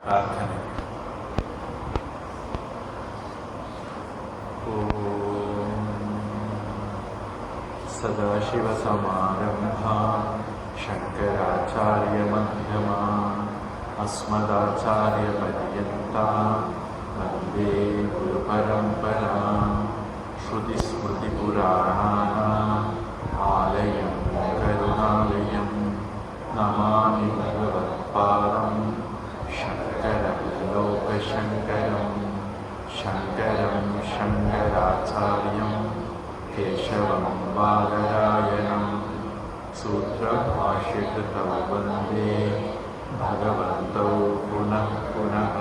प्रार्थने सदाशिवसमारम्भां शङ्कराचार्यमध्यमाम् अस्मदाचार्यपर्यन्तां वन्दे गुरुपरम्परां श्रुतिस्मृतिपुराणानाम् आलयं करुणालयं नमामि भगवत्पादं शङ्करं लोकशङ्करं शङ्करं शङ्कराचार्यं केशवं बादरायणं सूत्रभाष्यकृतौ वन्दे भगवन्तौ पुनः पुनः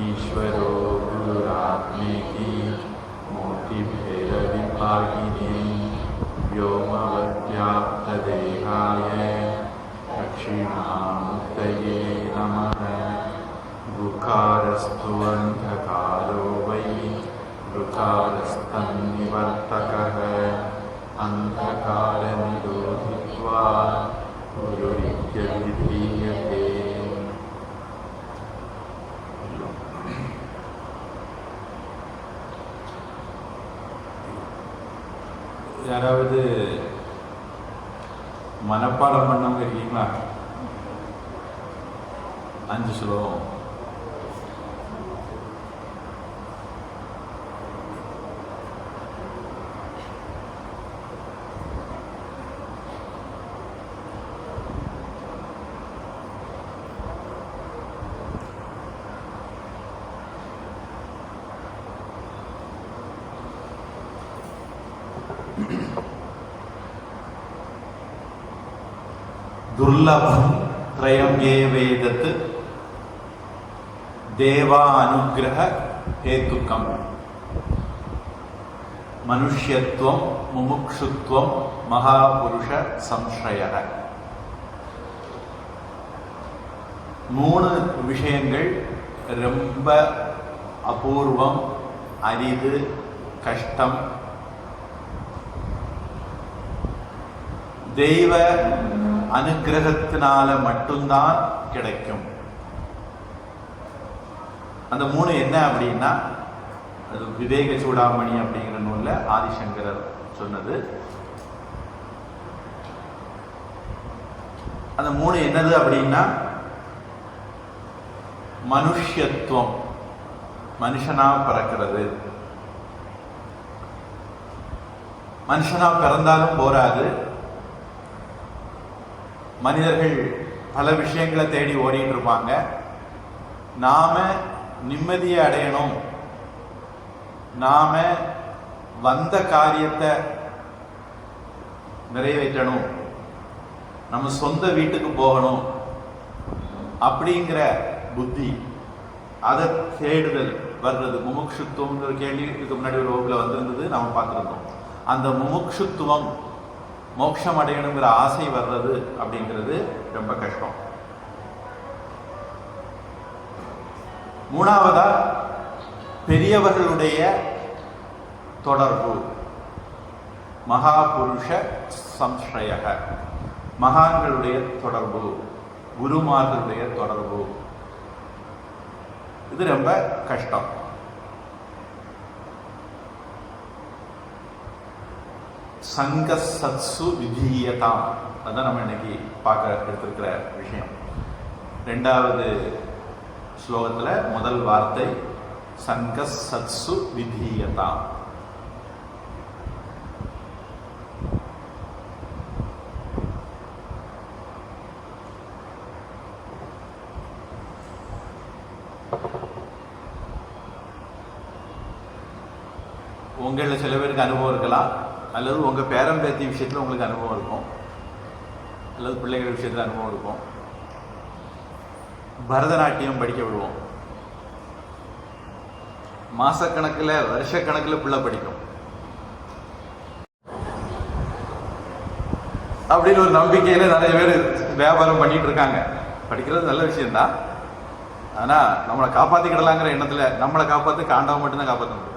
ईश्वरो गुरुरात्मेति मूर्तिभेदविभागिने व्योमवद्व्याप्तदेहाय दक्षिणामूर्तये नमः। गुकारस्तु अन्धकारो वै गुकारस्तन्निवर्तकः अन्धकारनिरोधित्वा गुरुरित्यभिधीयते। யாராவது மனப்பாடம் பண்ணவங்க இருக்கீங்களா? 5 ஸ்லோகம். दुर्लभं त्रयं ये वेदत् देवानुग्रह हेतुकं मनुष्यत्वं मुमुक्षुत्वं महापुरुष संश्रयः. 3 விஷயங்கள் ரொம்ப அபூர்வம், அரிது, கஷ்டம். தெய்வ அனுகிரகத்தினால மட்டும்தான் கிடைக்கும். அந்த 3 என்ன அப்படின்னா, அது விவேக சூடாமணி அப்படிங்கிற நூல்ல ஆதிசங்கரர் சொன்னது. அந்த 3 என்னது அப்படின்னா, மனுஷ்யத்துவம், மனுஷனா பிறக்கிறது. மனுஷனா பிறந்தாலும் போராது, மனிதர்கள் பல விஷயங்களை தேடி ஓடிட்டு இருப்பாங்க. நாம நிம்மதியை அடையணும், நாம வந்த காரியத்தை நிறைவேற்றணும், நம்ம சொந்த வீட்டுக்கு போகணும் அப்படிங்கிற புத்தி, அதை தேடுதல் வர்றது முமுட்சுத்துவம்ங்கிற கேள்வி இதுக்கு முன்னாடி ஒரு வகுப்புல வந்திருந்தது, நாம பார்த்துருந்தோம். அந்த முமுட்சுத்துவம், மோட்சம் அடையணுங்கிற ஆசை வர்றது அப்படிங்கிறது ரொம்ப கஷ்டம். 3வதா பெரியவர்களுடைய தொடர்பு, மகாபுருஷ சம்ஸ்ரயக, மகான்களுடைய தொடர்பு, குருமார்களுடைய தொடர்பு. இது ரொம்ப கஷ்டம். சங்க சத்சு விதீயதாம், அதுதான் நம்ம இன்னைக்கு பார்க்க எடுத்திருக்கிற விஷயம். 2வது ஸ்லோகத்துல முதல் வார்த்தை சங்க சத்சு விதீயதாம். உங்கள சில பேருக்கு அனுபவம் இருக்கலாம், அல்லது உங்க பேரம்பேத்தி விஷயத்துல உங்களுக்கு அனுபவம் இருக்கும், அல்லது பிள்ளைகள் விஷயத்துல அனுபவம் இருக்கும். பரதநாட்டியம் படிக்க விடுவோம், மாசக்கணக்கில் வருஷக்கணக்கில் பிள்ளை படிக்கும் அப்படின்னு ஒரு நம்பிக்கையில நிறைய பேர் வியாபாரம் பண்ணிட்டு இருக்காங்க. படிக்கிறது நல்ல விஷயம்தான், ஆனா நம்மளை காப்பாத்திக்கிடலாங்கிற எண்ணத்துல நம்மளை காப்பாத்து காண்டாவை மட்டும்தான் காப்பாற்ற முடியும்.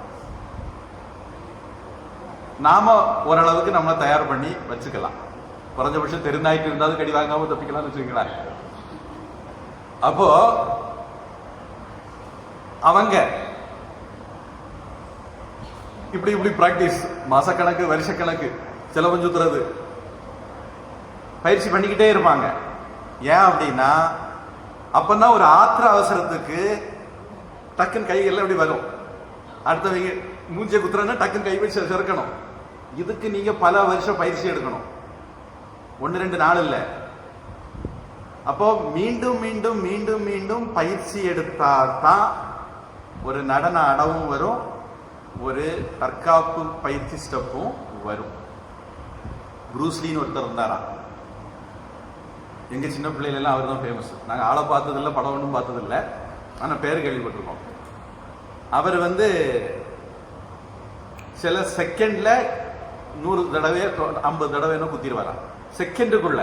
நாம ஓரளவுக்கு நம்மளை தயார் பண்ணி வச்சுக்கலாம். குறைஞ்சபட்சம் தெரிந்தாயிட்டு இருந்தாலும் கடி வாங்காம தப்பிக்கலாம்னு வச்சுக்கலாம். அப்போ அவங்க இப்படி இப்படி பிராக்டிஸ், மாசக்கணக்கு வருஷக்கணக்கு செலவு சுத்துறது பயிற்சி பண்ணிக்கிட்டே இருப்பாங்க. ஏன் அப்படின்னா அப்பதான் ஒரு ஆத்திர அவசரத்துக்கு டக்குன்னு கைகள்ல இப்படி வரும். அடுத்தவங்க மூஞ்சிய குத்துறன்னா டக்குன்னு கை வச்சு சிறக்கணும். இதுக்கு நீங்க பல வருஷம் பயிற்சி எடுக்கணும், 1-2 நாள் இல்ல. அப்போ மீண்டும் மீண்டும் மீண்டும் மீண்டும் பயிற்சி எடுத்தாதான் ஒரு நடன அடவும் வரும், ஒரு தற்காப்பு பயிற்சி ஸ்டெப்பும் வரும். ப்ரூஸ்லின்னு ஒருத்தர் இருந்தாரா, எங்க சின்ன பிள்ளைகள் எல்லாம் அவர் தான் ஃபேமஸ். நாங்கள் ஆளை பார்த்ததில்லை, படம் ஒன்றும் பார்த்ததில்லை, ஆனால் பேர் கேள்விப்பட்டிருக்கோம். அவர் சில செகண்ட்ல 100 தடவை 50 தடவை குத்திடுவாராம் செகண்டுக்குள்ள.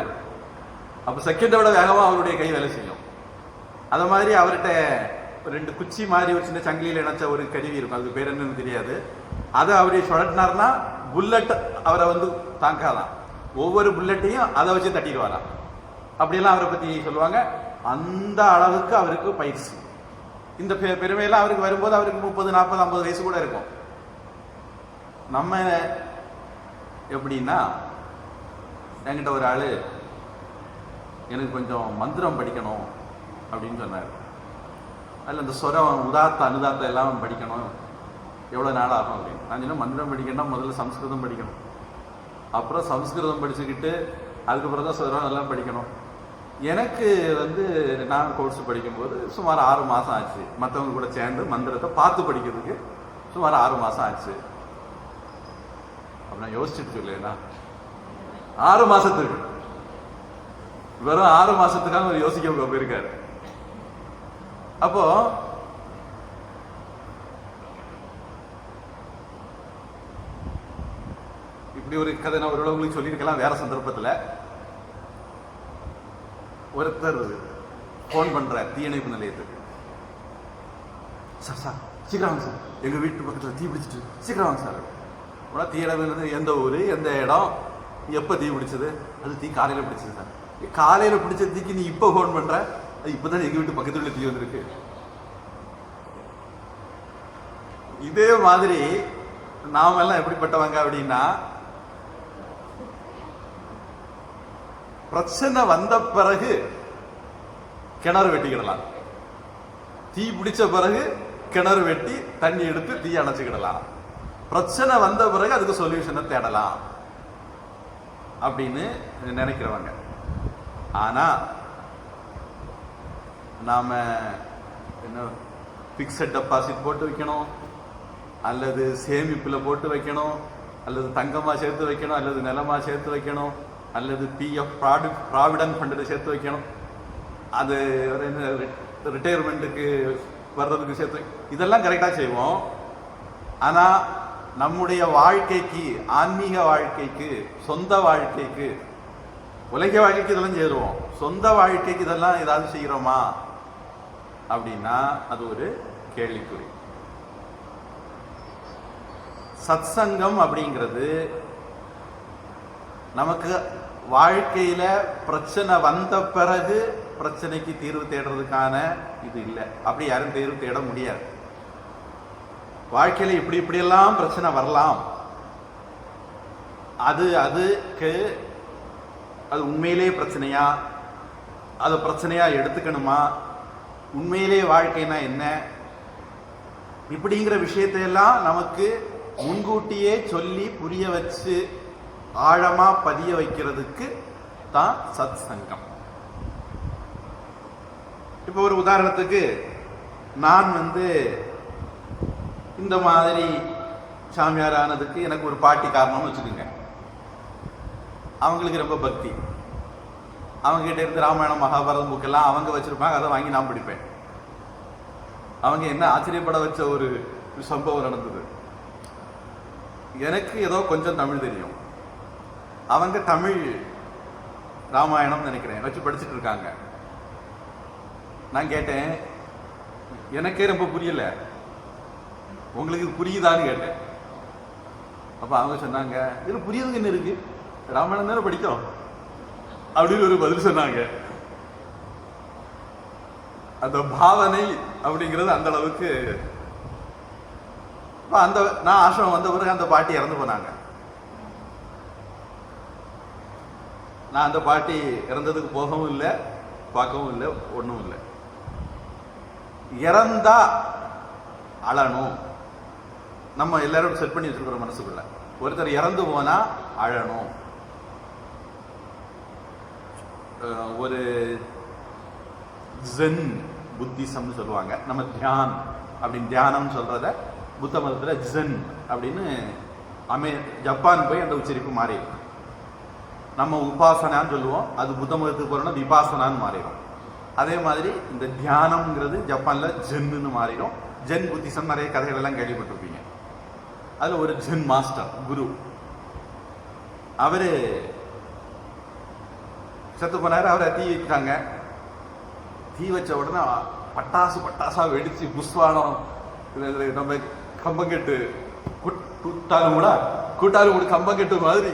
அப்ப செகண்டை விட வேகமா அவருடைய கை வேலை செய்யும். அத மாதிரி அவர்கிட்ட 2 குச்சி மாதிரி ஒரு சின்ன சங்கிலியில் இணைச்ச ஒரு கருவி இருக்கும், அதுக்கு பேர் என்னன்னு தெரியாது. அதை அவரை சுழட்டினார்னா புல்லட் அவரை தாங்காதான், ஒவ்வொரு புல்லட்டையும் அதை வச்சு தட்டிடுவாராம். அப்படியெல்லாம் அவரை பத்தி சொல்லுவாங்க. அந்த அளவுக்கு அவருக்கு பயிற்சி. இந்த பெருமையெல்லாம் அவருக்கு வரும்போது அவருக்கு 30, 40, 50 வயசு கூட இருக்கும். நம்ம எப்படின்னா, என்கிட்ட ஒரு ஆளு எனக்கு கொஞ்சம் மந்திரம் படிக்கணும் அப்படின்னு சொன்னார். அதில் இந்த சொரம், உதாத்த அனுதாத்த எல்லாம் படிக்கணும், எவ்வளோ நாள் ஆகும் அப்படின்னு. நான் சொன்னேன், மந்திரம் படிக்கணும்னா முதல்ல சம்ஸ்கிருதம் படிக்கணும், அப்புறம் சம்ஸ்கிருதம் படிச்சுக்கிட்டு அதுக்கப்புறம் தான் சொரம் எல்லாம் படிக்கணும். எனக்கு நான் கோர்ஸ் படிக்கும்போது சுமார் 6 மாதம் ஆச்சு. மற்றவங்க கூட சேர்ந்து மந்திரத்தை பார்த்து படிக்கிறதுக்கு சுமார் 6 மாதம் ஆச்சு. அப்ப நான் யோசிச்சுட்டு சொல்லேன்னா 6 மாசத்துக்கு, வெறும் 6 மாசத்துக்காக ஒரு யோசிக்க போயிருக்காரு. அப்போ இப்படி ஒரு கதை நான் ஒரு உங்களுக்கு சொல்லியிருக்கலாம் வேற சந்தர்ப்பத்தில். ஒருத்தர் போன் பண்ற தீயணைப்பு நிலையத்துக்கு, சார் சார் சீக்கிரம் வாங்க சார், எங்க வீட்டு பக்கத்தில் தீ பிடிச்சிட்டு சீக்கிரம் வாங்க சார். தீயணைப்பு எந்த ஊர், எந்த இடம், எப்போ தீ பிடிச்சது? அது தீ காலையில் பிடிச்சது சார். காலையில் பிடிச்ச தீக்கு நீ இப்போ ஃபோன் பண்ற? அது இப்போதான் எங்க வீட்டு பக்கத்துல உள்ள தீ வந்திருக்கு. இதே மாதிரி நாம எல்லாம் எப்படிப்பட்டவங்க அப்படின்னா, பிரச்சனை வந்த பிறகு கிணறு வெட்டிக்கிடலாம், தீ பிடிச்ச பிறகு கிணறு வெட்டி தண்ணி எடுத்து தீ அணைச்சுக்கிடலாம், பிரச்சனை வந்த பிறகு அதுக்கு சொல்யூஷனை தேடலாம் அப்படின்னு நினைக்கிறவங்க. ஆனா நாம என்ன பிக்ஸட் டெபாசிட் போட்டு வைக்கணும், அல்லது சேமிப்புல போட்டு வைக்கணும், அல்லது தங்கமா சேர்த்து வைக்கணும், அல்லது நிலமா சேர்த்து வைக்கணும், அல்லது பிஎஃப் ப்ராவிடன்ட் ஃபண்டில் சேர்த்து வைக்கணும், அது ரிட்டையர்மெண்ட்டுக்கு வர்றதுக்கு சேர்த்து, இதெல்லாம் கரெக்டாக செய்வோம். ஆனால் நம்முடைய வாழ்க்கைக்கு, ஆன்மீக வாழ்க்கைக்கு, சொந்த வாழ்க்கைக்கு, உலக வாழ்க்கைக்கு இதெல்லாம் சேருவோம், சொந்த வாழ்க்கைக்கு இதெல்லாம் ஏதாவது செய்கிறோமா அப்படின்னா அது ஒரு கேள்விக்குறி. சத்சங்கம் அப்படிங்கிறது நமக்கு வாழ்க்கையில பிரச்சனை வந்த பிறகு பிரச்சனைக்கு தீர்வு தேடுறதுக்கான இது இல்லை. அப்படி யாரும் தீர்வு தேட முடியாது. வாழ்க்கையில இப்படி இப்படியெல்லாம் பிரச்சனை வரலாம், அதுக்கு அது உண்மையிலே பிரச்சனையா, அதை பிரச்சனையா எடுத்துக்கணுமா, உண்மையிலே வாழ்க்கைனா என்ன, இப்படிங்கிற விஷயத்தையெல்லாம் நமக்கு முன்கூட்டியே சொல்லி புரிய வச்சு ஆழமா பதிய வைக்கிறதுக்கு தான் சத் சங்கம். இப்போ ஒரு உதாரணத்துக்கு, நான் இந்த மாதிரி சாமியார் ஆனதுக்கு எனக்கு ஒரு பாட்டி காரணம்னு வச்சுக்கோங்க. அவங்களுக்கு ரொம்ப பக்தி, அவங்க கிட்ட இருந்து ராமாயணம் மகாபாரதம் புக்கெல்லாம் அவங்க வச்சிருப்பாங்க, அதை வாங்கி நான் படிப்பேன். அவங்க என்ன ஆச்சரியப்பட வச்ச ஒரு சம்பவம் நடந்தது. எனக்கு ஏதோ கொஞ்சம் தமிழ் தெரியும், அவங்க தமிழ் ராமாயணம் நினைக்கிறேன் வச்சு படிச்சுட்டு இருக்காங்க. நான் கேட்டேன், எனக்கே ரொம்ப புரியல, உங்களுக்கு புரியுதான்னு கேட்டேன். அப்ப அவங்க சொன்னாங்க, இதுல புரியுதுக்கு என்ன இருக்கு, ராமாயணம் தானே படிக்கும் அப்படின்னு ஒரு பதில் சொன்னாங்க. அந்த பாவனை அப்படிங்கிறது அந்த அளவுக்கு. அந்த நான் ஆசிரமம் வந்த பிறகு அந்த பாட்டி இறந்து போனாங்க. நான் அந்த பாட்டி இறந்ததுக்கு போகவும் இல்லை, பார்க்கவும் இல்லை, ஒன்றும் இல்லை. இறந்தா அழணும். நம்ம எல்லாரும் செட் பண்ணி வச்சிருக்கிற மனசுக்குள்ள ஒருத்தர் இறந்து போனா அழணும். ஒரு ஜென் புத்திசம்னு சொல்லுவாங்க. நம்ம தியான் அப்படின்னு தியானம் சொல்றத புத்த மதத்துல ஜென் அப்படின்னு ஜப்பான் போய் அந்த உச்சரிப்பு மாறி நம்ம உபாசனான்னு சொல்லுவோம். அது புத்த மதத்துக்கு போறோம்னா விபாசனான்னு மாறிடும். அதே மாதிரி இந்த தியானம்ங்கிறது ஜப்பான்ல ஜென்னு மாறிடும். ஜென் புத்திசம் நிறைய கதைகள் எல்லாம் கேள்விப்பட்டிருப்பீங்க. அதுல ஒரு ஜென் மாஸ்டர் குரு, அவரு செத்து போனாரு. அவரை தீ வச்சாங்க. தீ வச்ச உடனே பட்டாசா வெடிச்சு புஷ்வானம், நம்ம கம்பங்கெட்டு கூட்டாலும் கூட கம்பங்கெட்டு மாதிரி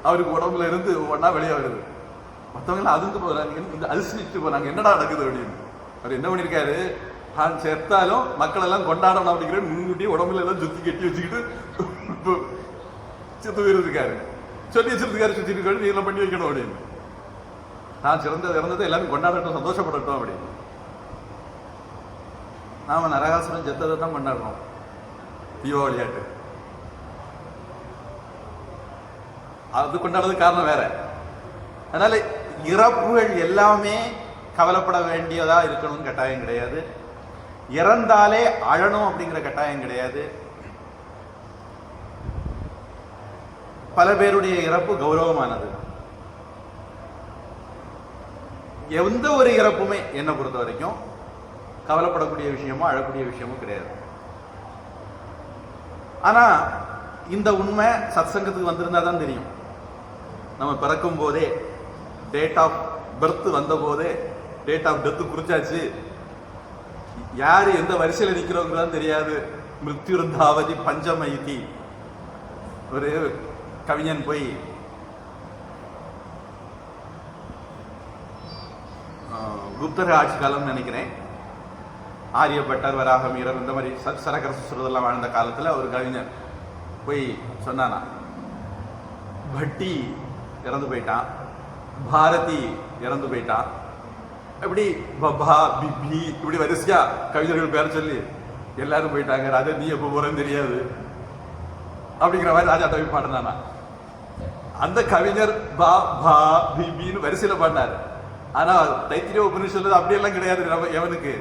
அவருக்கு உடம்புல இருந்து ஒன்னா வெளியே வருது. மற்றவங்க அதுக்கு போறாங்க, அதிர்ஷ்டிட்டு போறாங்க, என்னடா நடக்குது அப்படின்னு. அவர் என்ன பண்ணிருக்காரு, தான் செத்தாலும் மக்கள் எல்லாம் கொண்டாடணும் அப்படிங்கிற முன்கூட்டி உடம்புல எல்லாம் சுத்தி கட்டி வச்சுக்கிட்டு செத்து போயிருக்காரு. சொல்லி வச்சிருக்காரு, சுத்தி இருக்காரு, நீ எல்லாம் பண்ணி வைக்கணும் அப்படின்னு. நான் இறந்ததை எல்லாரும் கொண்டாடட்டும், சந்தோஷப்படட்டும் அப்படின்னு. நாம நரகாசுரன் செத்ததை தான் கொண்டாடுறோம் தீபாவளியாட்டு. அது கொண்டாடுறது காரணம் வேற. அதனால இறப்புகள் எல்லாமே கவலைப்பட வேண்டியதா இருக்கணும்னு கட்டாயம் கிடையாது. இறந்தாலே அழணும் அப்படிங்கிற கட்டாயம் கிடையாது. பல பேருடைய இறப்பு கௌரவமானது. எந்த ஒரு இறப்புமே என்னை பொறுத்த வரைக்கும் கவலைப்படக்கூடிய விஷயமோ அழக்கூடிய விஷயமோ கிடையாது. ஆனா இந்த உண்மை சத்சங்கத்துக்கு வந்திருந்தா தான் தெரியும். நம்ம பிறக்கும் போதே டேட் ஆஃப் பர்த் வந்த போதே டேட் ஆஃப் டெத் குறிச்சாச்சு. யாரு எந்த வரிசையில் நிக்கிறோங்கிறதான் தெரியாது. மிருத்யுர்தாவதி பஞ்சமைதி. ஒரு கவிஞன் போய் குப்தர் ஆட்சி காலம் நினைக்கிறேன், ஆரியப்பட்டர், வராகமீரர், இந்த மாதிரி சரகர சுசுரதெல்லாம் வாழ்ந்த காலத்துல ஒரு கவிஞர் போய் சொன்னானா, பட்டி இறந்து போயிட்டான், பாரதி இறந்து போயிட்டான், இப்படி பபா பிபி இப்படி வரிசையா கவிஞர்கள் பேர் சொல்லி எல்லாரும் போயிட்டாங்க. ராஜா நீ எப்ப போறேன்னு தெரியாது அப்படிங்கிற மாதிரி ராஜா தவி பாடினானா. அந்த கவிஞர் பா பா பிபின்னு வரிசையில பாடினாரு. ஆனா தைத்திரிய உபநிஷத்துல அப்படியெல்லாம் கிடையாது. எவனுக்கு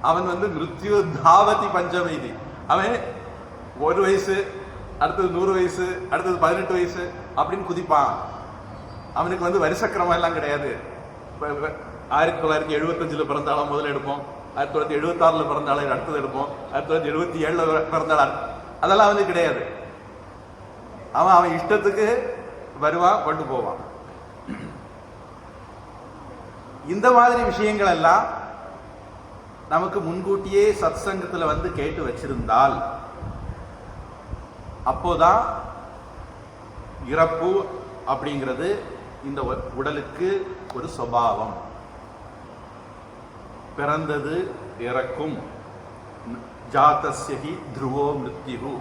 அவன் மிருத்யு தாவதி பஞ்சமைதி. அவன் 1 வயசு, அடுத்தது 100 வயசு, அடுத்தது 18 வயசு அப்படின்னு குதிப்பான். அவனுக்கு வரிசக்கிரமம் எல்லாம் கிடையாது. 1975 பிறந்தாலும் முதல்ல எடுப்போம், 1976 பிறந்தாலும் அடுத்தது எடுப்போம், 1977 பிறந்தாலும் அதெல்லாம் அவனுக்கு கிடையாது. அவன் இஷ்டத்துக்கு வருவான், கொண்டு போவான். இந்த மாதிரி விஷயங்கள் எல்லாம் நமக்கு முன்கூட்டியே சத் சங்கத்துல கேட்டு வச்சிருந்தால் அப்போதான் இறப்பு அப்படிங்கிறது இந்த உடலுக்கு ஒரு சுபாவம். பிறந்தது இறக்கும். ஜாதஸ்யஹி த்ருவோ மிருத்யுஹு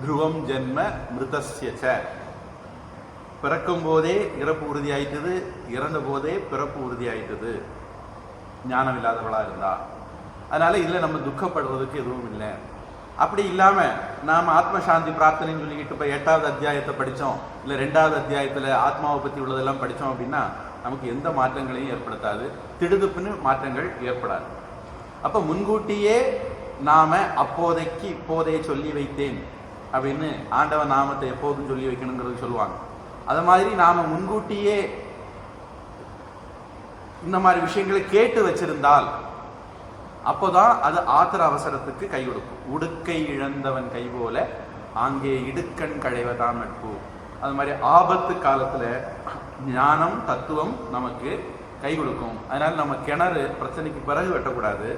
த்ருவம் ஜென்ம மிருதஸ்ய. பிறக்கும் போதே இறப்பு உறுதி ஆயிட்டது, இறந்த போதே பிறப்பு உறுதி ஆயிட்டது ஞானம் இல்லாதவளா இருந்தா. அதனால இதுல நம்ம துக்கப்படுறதுக்கு எதுவும் இல்லை. அப்படி இல்லாம நாம ஆத்ம சாந்தி பிரார்த்தனைன்னு சொல்லிக்கிட்டு இப்ப 8வது அத்தியாயத்தை படிச்சோம், இல்ல 2வது அத்தியாயத்துல ஆத்மாவை பத்தி உள்ளதெல்லாம் படிச்சோம் அப்படின்னா நமக்கு எந்த மாற்றங்களையும் ஏற்படுத்தாது, திடுதுப்புன்னு மாற்றங்கள் ஏற்படாது. அப்ப முன்கூட்டியே நாம அப்போதைக்கு இப்போதே சொல்லி வைத்தேன் அப்படின்னு ஆண்டவன் நாமத்தை எப்போதும் சொல்லி வைக்கணுங்கிறது சொல்லுவாங்க. அது மாதிரி நாம முன்கூட்டியே இந்த மாதிரி விஷயங்களை கேட்டு வச்சிருந்தால் அப்போதான் அது ஆத்திர அவசரத்துக்கு கை கொடுக்கும். உடுக்கை இழந்தவன் கை போல அங்கே இடுக்கண் களைவதான் நட்பு. அது மாதிரி ஆபத்து காலத்துல ஞானம் தத்துவம் நமக்கு கை கொடுக்கும். அதனால நம்ம கிணறு பிரச்சனைக்கு பிறகு வெட்டக்கூடாது.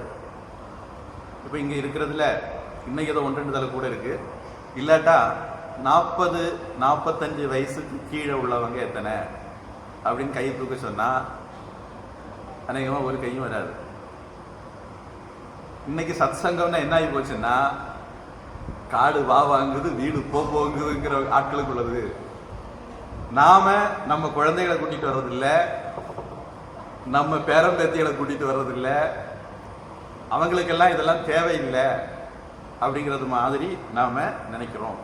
இப்ப இங்க இருக்கிறதுல இன்னைக்கு ஏதோ 1-2 கூட இருக்கு. இல்லாட்டா 40-45 வயசுக்கு கீழே உள்ளவங்க எத்தனை அப்படின்னு கை தூக்க சொன்னா அநேகமா ஒரு கையும் வராது. இன்னைக்கு சத் சங்கம்னா என்ன ஆகி போச்சுன்னா காடு வா வாங்குது, வீடு போகுதுங்கிற ஆட்களுக்கு உள்ளது. நாம நம்ம குழந்தைகளை கூட்டிட்டு வர்றதில்ல, நம்ம பேரம்பேத்திகளை கூட்டிட்டு வர்றதில்ல, அவங்களுக்கெல்லாம் இதெல்லாம் தேவையில்லை அப்படிங்கிறது மாதிரி நாம நினைக்கிறோம்.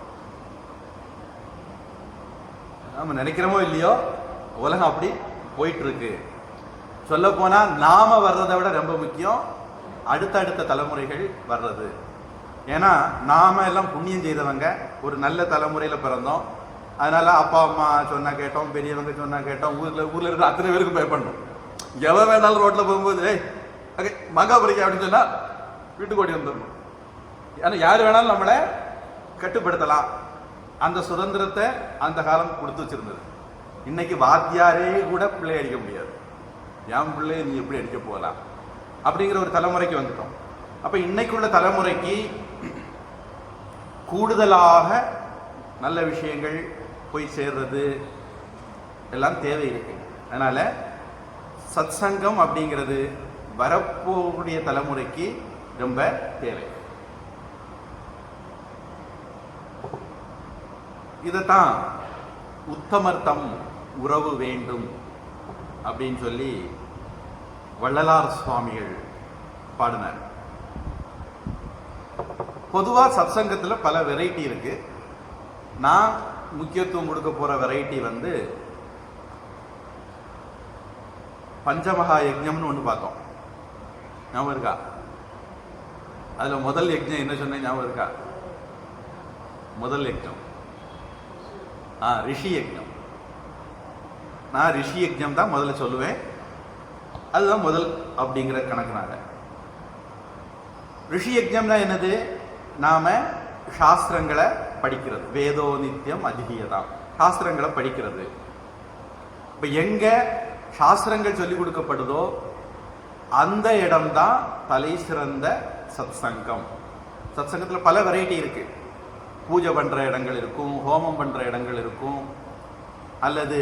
நாம நினைக்கிறோமோ இல்லையோ உலகம் அப்படி போயிட்டு இருக்கு. சொல்ல போனா நாம வர்றதை விட ரொம்ப முக்கியம் அடுத்தடுத்த தலைமுறைகள் வர்றது. ஏன்னா நாம எல்லாம் புண்ணியம் செய்தவங்க, ஒரு நல்ல தலைமுறையில பிறந்தோம். அதனால அப்பா அம்மா சொன்னா கேட்டோம், பெரியவங்க சொன்னா கேட்டோம், ஊர்ல இருக்கிற அத்தனை பேருக்கு பயப்படணும். எவன் வேணாலும் ரோட்ல போகும்போது மங்கா பறிக்க அப்படின்னு சொன்னா வீட்டுக்கு ஓடி வந்துடணும். ஏன்னா யாரு வேணாலும் நம்மளை கட்டுப்படுத்தலாம். அந்த சுதந்திரத்தை அந்த காலம் கொடுத்து வச்சிருந்தது. இன்னைக்கு வாத்தியாரே கூட பிள்ளை அடிக்க முடியாது. என் பிள்ளைய நீ எப்படி அடிக்க போகலாம் அப்படிங்கிற ஒரு தலைமுறைக்கு வந்துட்டோம். அப்ப இன்னைக்குள்ள தலைமுறைக்கு கூடுதலாக நல்ல விஷயங்கள் போய் சேர்றது எல்லாம் தேவை இருக்கு. அதனால சத் சங்கம் அப்படிங்கிறது வரப்போகக்கூடிய தலைமுறைக்கு ரொம்ப தேவை. இதைத்தான் உத்தமர்த்தம் உறவு வேண்டும் அப்படின்னு சொல்லி வள்ளலார் சுவாமிகள் பாடினார். பொதுவா சத்சங்கத்துல பல வெரைட்டி இருக்கு. நான் முக்கியத்துவம் கொடுக்க போற வெரைட்டி வந்து பஞ்சமகா யஜ்ஞம்னு ஒன்று பார்த்தோம். ஞாபகம் இருக்கா? அதுல முதல் யஜ்ஞம் என்ன சொன்னேன் ஞாபகம் இருக்கா? முதல் யஜ்ஞம் ரிஷி யஜ்ஞம். நான் ரிஷி யஜ்ஞம் தான் முதல்ல சொல்லுவேன். அதுதான் முதல் அப்படிங்கிற கணக்குனால. ரிஷி யஜ்ஞம்னா என்னது? நாம சாஸ்திரங்களை படிக்கிறது. வேதோ நித்தியம் அதிகீயதாம், சாஸ்திரங்களை படிக்கிறது. இப்ப எங்க சாஸ்திரங்கள் சொல்லிக் கொடுக்கப்படுதோ அந்த இடம்தான் தலை சிறந்த சத் சங்கம். சத் சங்கத்துல பல வெரைட்டி இருக்கு. பூஜை பண்ற இடங்கள் இருக்கும், ஹோமம் பண்ற இடங்கள் இருக்கும், அல்லது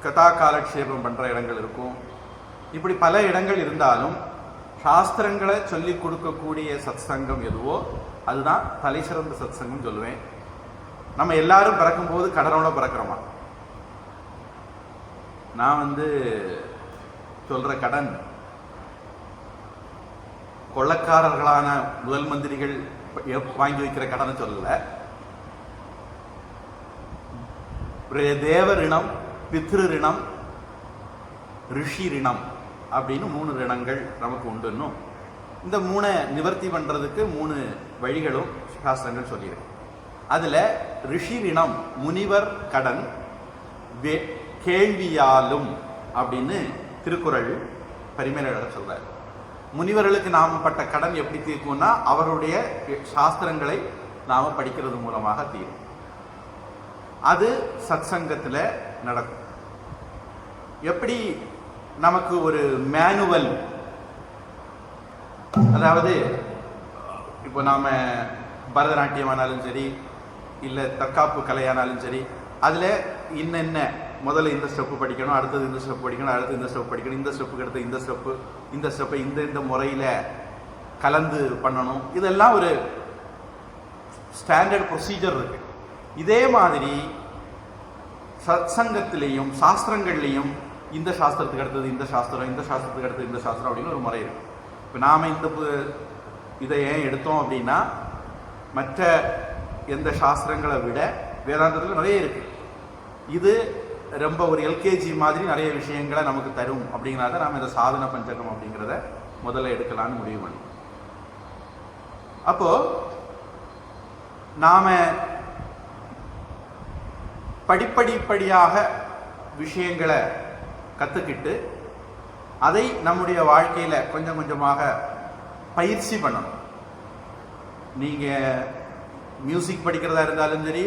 கதா காலக்ஷேபம் பண்ற இடங்கள் இருக்கும். இப்படி பல இடங்கள் இருந்தாலும் சாஸ்திரங்களை சொல்லிக் கொடுக்கக்கூடிய சத் சங்கம் எதுவோ அதுதான் தலை சிறந்த சத் சங்கம் சொல்லுவேன். நம்ம எல்லாரும் பிறக்கும் போது கடனோட பிறக்கிறோமா? நான் வந்து சொல்ற கடன் கொள்ளக்காரர்களான முதல் மந்திரிகள் வாங்கி வைக்கிற கடனை சொல்லல. தேவ ரிணம், பித்ரு ரிணம், ரிஷி ரிணம் அப்படின்னு 3 ரிணங்கள் நமக்கு உண்டுன்னும், இந்த 3 நிவர்த்தி பண்றதுக்கு 3 வழிகளும் சாஸ்திரங்கள் சொல்லியிருக்கு. அதுல ரிஷி ரிணம் முனிவர் கடன் கேள்வியாலும் அப்படின்னு திருக்குறள் பரிமேலழகர் சொல்றாரு. முனிவர்களுக்கு நாம பட்ட கடன் எப்படி தீர்க்கும்னா அவருடைய சாஸ்திரங்களை நாம படிக்கிறது மூலமாக தீரும். அது சத் சங்கத்துல நடக்கும். எப்படி நமக்கு ஒரு மேனுவல், அதாவது இப்போ நாம பரதநாட்டியமானாலும் சரி இல்லை தற்காப்பு கலையானாலும் சரி, அதுல இன்னென்ன முதல்ல இந்த ஸ்டெப்பு படிக்கணும், அடுத்தது இந்த ஸ்டெப் படிக்கணும், அடுத்து இந்த ஸ்டெப் படிக்கணும், இந்த ஸ்டெப்புக்கு அடுத்து இந்த ஸ்டெப்பை இந்த முறையில கலந்து பண்ணணும். இதெல்லாம் ஒரு ஸ்டாண்டர்ட் ப்ரொசீஜர் இருக்கு. இதே மாதிரி சத் சங்கத்திலையும் சாஸ்திரங்கள்லையும் இந்த சாஸ்திரத்துக்கு அடுத்தது இந்த சாஸ்திரம், இந்த சாஸ்திரத்துக்கு அடுத்தது இந்த சாஸ்திரம் அப்படின்னு ஒரு முறை இருக்கு. இப்போ நாம இதை ஏன் எடுத்தோம் அப்படின்னா, மற்ற எந்த சாஸ்திரங்களை விட வேதாந்தத்தில் நிறைய இருக்கு. இது ரொம்ப ஒரு எல்கேஜி மாதிரி நிறைய விஷயங்களை நமக்கு தரும். அப்படிங்கிறத நாம இந்த சாதன பஞ்சகம் அப்படிங்கிறத முதல்ல எடுக்கலான்னு முடிவு பண்ணோம். அப்போ நாம படிப்படியாக விஷயங்களை கத்துக்கிட்டு அதை நம்முடைய வாழ்க்கையில கொஞ்சம் கொஞ்சமாக பயிற்சி பண்ணணும். நீங்க மியூசிக் படிக்கிறதா இருந்தாலும் சரி,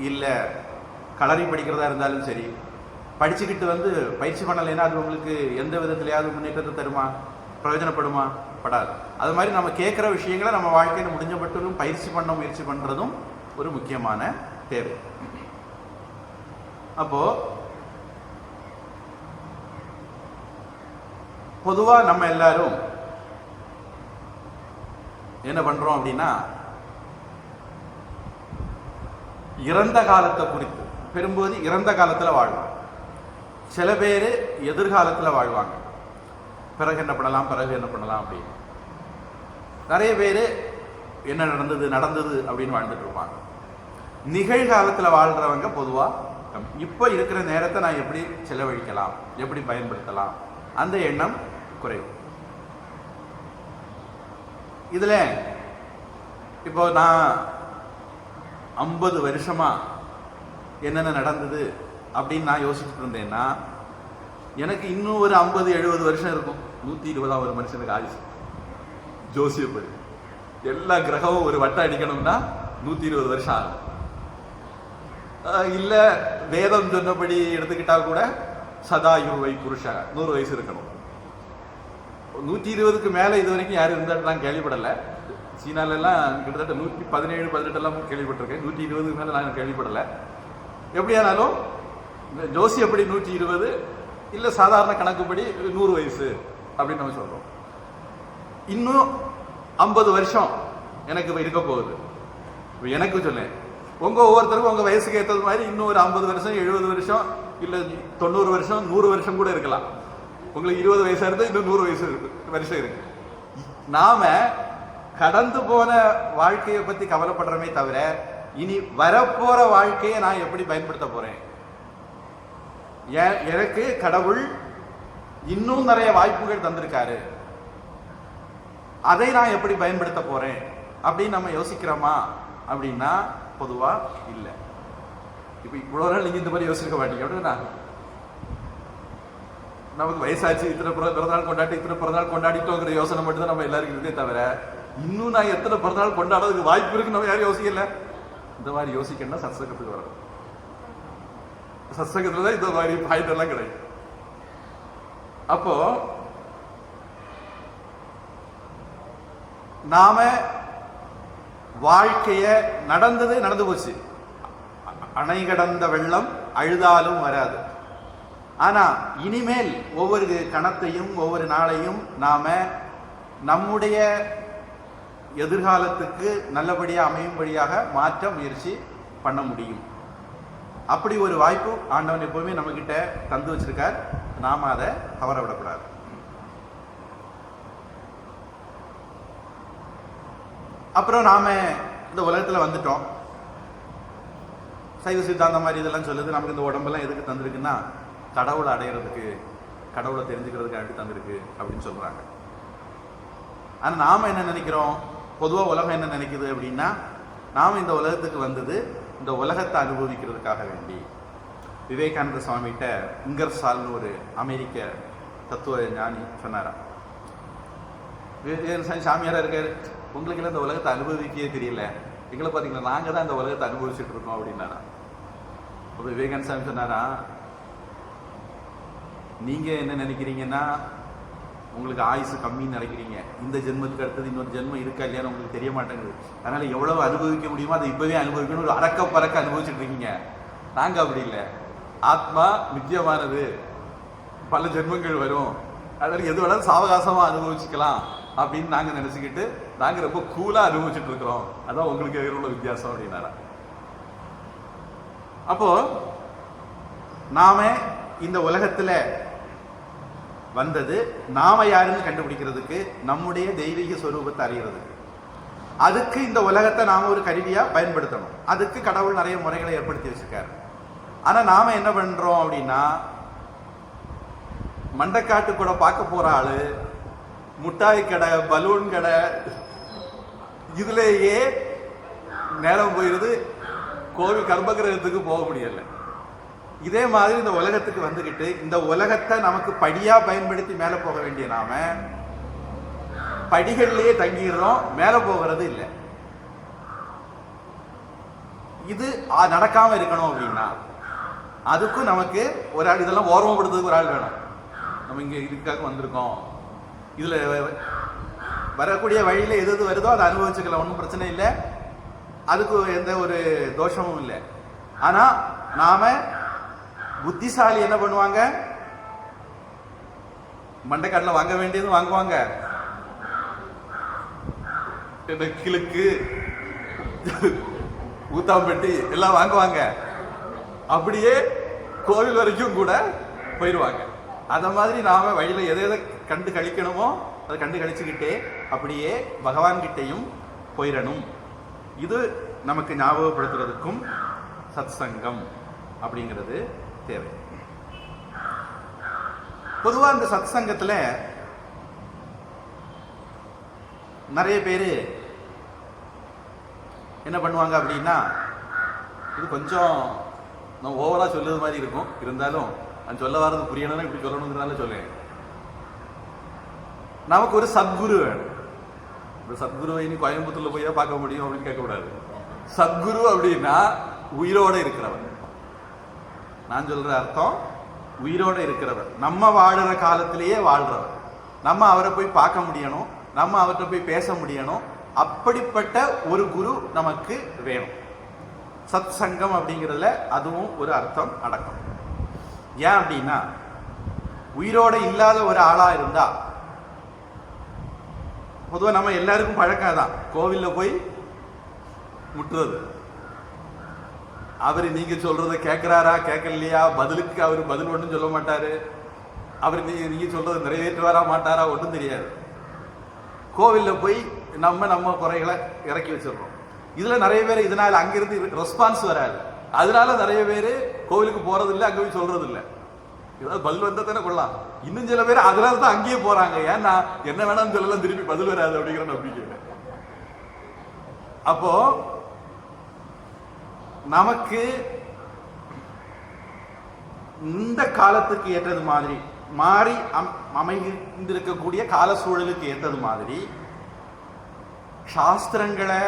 இல்ல கலரி படிக்கிறதா இருந்தாலும் சரி, படிச்சுக்கிட்டு வந்து பயிற்சி பண்ணலைன்னா அது உங்களுக்கு எந்த விதத்திலேயாவது முன்னேற்றத்தை தருமா? பிரயோஜனப்படுமா? படாது. அது மாதிரி நம்ம கேட்குற விஷயங்களை நம்ம வாழ்க்கையில் முடிஞ்ச மட்டும் பயிற்சி பண்ண முயற்சி பண்றதும் ஒரு முக்கியமான தேவை. அப்போ பொதுவா நம்ம எல்லாரும் என்ன பண்றோம் அப்படின்னா, இறந்த காலத்தை குறித்து பெரும்போது இறந்த காலத்துல வாழ்வோம். சில பேர் எதிர்காலத்துல வாழ்வாங்க. பிறகு என்ன பண்ணலாம், பிறகு என்ன பண்ணலாம் அப்படின்னு. நிறைய பேர் என்ன நடந்தது அப்படின்னு வாழ்ந்துட்டு இருப்பாங்க. நிகழ்காலத்துல வாழ்றவங்க பொதுவா இப்ப இருக்கிற நேரத்தை நான் எப்படி செலவழிக்கலாம், எப்படி பயன்படுத்தலாம், அந்த எண்ணம் குறைவு. இதுல இப்போ நான் 50 வருஷமா என்னென்ன நடந்தது அப்படின்னு நான் யோசிச்சுட்டு இருந்தேன்னா, எனக்கு இன்னும் ஒரு 50-70 வருஷம் இருக்கும். 120 ஒரு மனுஷனுக்கு ஆயுசு ஜோசியப்படி. எல்லா கிரகமும் ஒரு வட்டம் அடிக்கணும்னா 120 வருஷம் ஆகும். இல்ல வேதம் சொன்னபடி எடுத்துக்கிட்டா கூட சதாயுவை புருஷா 100 வயசு இருக்கணும். 120க்கு மேல இது வரைக்கும் யாரும் இருந்தாலும் நான் கேள்விப்படல. சீனால எல்லாம் கிட்டத்தட்ட 117-18 எல்லாம் கேள்விப்பட்டிருக்கேன். 120க்கு மேல நான் கேள்விப்படல. எப்படியானாலும் ஜோசி எப்படி 120 இல்ல சாதாரண கணக்குப்படி 100 வயசு அப்படின்னு நம்ம சொல்றோம். இன்னும் 50 வருஷம் எனக்கு இருக்க போகுது. எனக்கு சொன்னேன், உங்க ஒவ்வொருத்தருக்கும் உங்க வயசுக்கு ஏற்றது மாதிரி இன்னும் ஒரு 50 வருஷம், 70 வருஷம், இல்ல 90 வருஷம், 100 வருஷம் கூட இருக்கலாம். உங்களுக்கு 20 வயசா இருந்தா இன்னும் 100 வருஷம் இருக்கு. நாம கடந்து போன வாழ்க்கையை பத்தி கவலைப்படுறமே தவிர, இனி வரப்போற வாழ்க்கையை நான் எப்படி பயன்படுத்த போறேன், எனக்கு கடவுள் இன்னும் நிறைய வாய்ப்புகள் தந்திருக்காரு, அதை நான் எப்படி பயன்படுத்த போறேன் அப்படின்னு நம்ம யோசிக்கிறோமா அப்படின்னா பொதுவா இல்ல. இப்ப இவ்வளவு நாள் நீங்க இந்த மாதிரி யோசிக்க மாட்டீங்க அப்படின்னா, நமக்கு வயசாச்சு, இத்தனை பிறந்தநாள் கொண்டாடிட்டோங்கிற யோசனை மட்டும் தான் நம்ம எல்லாருக்கும் இருந்தே தவிர, இன்னும் நான் எத்தனை பிறந்தநாள் கொண்டாடுறதுக்கு வாய்ப்பு இருக்கு நம்ம யாரும் யோசிக்கல. இந்த மாதிரி யோசிக்கணும்னா சத்சங்கத்துக்கு வரணும். சத்சங்கத்துல தான் இந்த மாதிரி பாயிண்ட் எல்லாம் கிடைக்கும். அப்போ நாம வாழ்க்கைய நடந்து போச்சு. அணை கடந்த வெள்ளம் அழுதாலும் வராது. ஆனா இனிமேல் ஒவ்வொரு கணத்தையும் ஒவ்வொரு நாளையும் நாம நம்முடைய எதிர்காலத்துக்கு நல்லபடியா அமையும்படியாக மாற்ற முயற்சி பண்ண முடியும். அப்படி ஒரு வாய்ப்பு ஆண்டவன் எப்பவுமே நம்ம கிட்ட தந்து வச்சிருக்கார். நாம அதை தவற விடக்கூடாது. அப்புறம் நாம இந்த உலகத்துல வந்துட்டோம். சைவ சித்தாந்தம் மாதிரி இதெல்லாம் சொல்லுது, நமக்கு இந்த உடம்பெல்லாம் எதுக்கு தந்திருக்குன்னா கடவுளை அடையிறதுக்கு, கடவுளை தெரிஞ்சுக்கிறதுக்கு தந்திருக்கு அப்படின்னு சொல்றாங்க. ஆனா நாம என்ன நினைக்கிறோம், பொதுவா உலகம் என்ன நினைக்குது அப்படின்னா, நாம இந்த உலகத்துக்கு வந்தது இந்த உலகத்தை அனுபவிக்கிறதுக்காக வேண்டி. விவேகானந்த சுவாமிகிட்ட இங்கர்சால்னு ஒரு அமெரிக்க தத்துவ ஞானி சொன்னாரா, சாமியாரா இருக்காரு, உங்களுக்கு எல்லாம் இந்த உலகத்தை அனுபவிக்கவே தெரியல, எங்களை பார்த்தீங்கன்னா நாங்க தான் இந்த உலகத்தை அனுபவிச்சுட்டு இருக்கோம் அப்படின்னாரா. அப்ப விவேகானந்த சாமி சொன்னாரா, நீங்க என்ன நினைக்கிறீங்கன்னா உங்களுக்கு ஆயுசு கம்மின்னு நினைக்கிறீங்க. இந்த ஜென்மத்துக்கு அடுத்தது இன்னொரு ஜென்மம் இருக்கா இல்லையான்னு உங்களுக்கு தெரிய மாட்டேங்குது. அதனால எவ்வளவு அனுபவிக்க முடியுமோ அதை இப்பவே அனுபவிக்கணும், ஒரு அறக்க பறக்க அனுபவிச்சுட்டு இருக்கீங்க. நாங்க அப்படி இல்லை. ஆத்மா நித்தியமானது, பல ஜென்மங்கள் வரும், அதனால எது வேணாலும் சாவகாசமா அனுபவிச்சுக்கலாம் அப்படின்னு நாங்க நினைச்சுக்கிட்டு நாங்க ரொம்ப கூலா அனுபவிச்சுட்டு இருக்கிறோம். அதான் உங்களுக்கு உள்ள வித்தியாசம் அப்படின்னாரா. அப்போ நாம இந்த உலகத்துல வந்தது நாம யாருன்னு கண்டுபிடிக்கிறதுக்கு, நம்முடைய தெய்வீக ஸ்வரூபத்தை அறியறதுக்கு. அதுக்கு இந்த உலகத்தை நாம ஒரு கருவியா பயன்படுத்தணும். அதுக்கு கடவுள் நிறைய முறைகளை ஏற்படுத்தி வச்சிருக்காரு. ஆனா நாம என்ன பண்றோம் அப்படின்னா, மண்டைக்காட்டு கூட பார்க்க போற ஆளு, முட்டாய் கடை, பலூன் கடை, இதுலேயே நேரம் போயிருது. கோவில் கர்ப்பகிரகத்துக்கு போக முடியல. இதே மாதிரி இந்த உலகத்துக்கு வந்துகிட்டு இந்த உலகத்தை நமக்கு படியா பயன்படுத்தி மேல போக வேண்டிய நாம படிகள்லயே தங்கிடுறோம், மேல போகிறது இல்லை. இது நடக்காம இருக்கணும் அப்படின்னா அதுக்கும் நமக்கு ஒரு ஆள், இதெல்லாம் ஓர்மப்படுத்துறதுக்கு ஒரு ஆள் வேணும். நம்ம இங்க இதுக்காக வந்திருக்கோம், இதுல வரக்கூடிய வழியில எது வருதோ அதை அனுபவிச்சுக்கலாம், ஒன்றும் பிரச்சனை இல்லை, அதுக்கு எந்த ஒரு தோஷமும் இல்லை. ஆனா நாம புத்திசாலி என்ன பண்ணுவாங்க, மண்டைக்காட்டில் வாங்க வேண்டியது வாங்குவாங்க, கிழக்கு ஊத்தாம்பட்டி எல்லாம் வாங்குவாங்க, அப்படியே கோவில் வரைக்கும் கூட போயிடுவாங்க. அத மாதிரி நாம வழியில எதை எதை கண்டு கழிக்கணுமோ அதை கண்டு கழிச்சுக்கிட்டே அப்படியே பகவான் கிட்டையும் போயிடணும். இது நமக்கு ஞாபகப்படுத்துறதுக்கும் சத் சங்கம் அப்படிங்கிறது தேவை. பொதுவா இந்த சத் சங்கத்துல நிறைய பேரு என்ன பண்ணுவாங்க அப்படின்னா, இது கொஞ்சம் நான் ஓவரா சொல்லுறது மாதிரி இருக்கும், இருந்தாலும் நான் சொல்ல வர்றது புரியணும்னா இப்படி சொல்லணுங்கிறதால சொல்லேன். நமக்கு ஒரு சத்குரு வேணும். இந்த சத்குருவை இனி கோயம்புத்தூர்ல போய் தான் பார்க்க முடியும் அப்படின்னு கேட்கக்கூடாது. சத்குரு அப்படின்னா உயிரோட இருக்கிறவர். நான் சொல்ற அர்த்தம் உயிரோட இருக்கிறவர், நம்ம வாழுற காலத்திலேயே வாழ்றவர். நம்ம அவரை போய் பார்க்க முடியணும், நம்ம அவர்கிட்ட போய் பேச முடியணும். அப்படிப்பட்ட ஒரு குரு நமக்கு வேணும். சத் சங்கம் அப்படிங்கிறதுல அதுவும் ஒரு அர்த்தம் அடக்கம். ஏன் அப்படின்னா, உயிரோட இல்லாத ஒரு ஆளா இருந்தா, பொதுவாக நம்ம எல்லாருக்கும் பழக்கம் தான், கோவில்ல போய் முட்டுறது. அவரு நீங்க சொல்றத கேட்கிறாரா கேட்கலையா, பதிலுக்கு அவரு பதில் ஒன்றும் சொல்ல மாட்டாரு, அவர் நீங்க சொல்றதை நிறைவேற்றுவாரா மாட்டாரா ஒன்றும் தெரியாது. கோவில்ல போய் நம்ம குறைகளை இறக்கி வச்சிடறோம். இதுல நிறைய பேர் இதனால அங்கிருந்து ரெஸ்பான்ஸ் வராது, அதனால நிறைய பேர் கோவிலுக்கு போறது இல்லை, அங்க போய் சொல்றது இல்லை. ஏதாவது பதில் வந்தா தானே கொள்ளலாம். இன்னும் சில பேர் அதனால தான் அங்கேயே போறாங்க, ஏன்னா என்ன வேணாம்னு சொல்லலாம், திருப்பி பதில் வராது அப்படிங்கிற நம்பிக்கை. அப்போ நமக்கு இந்த காலத்துக்கு ஏற்றது மாதிரி மாறி அமைந்திருக்கக்கூடிய கால சூழலுக்கு ஏற்றது மாதிரி சாஸ்திரங்களை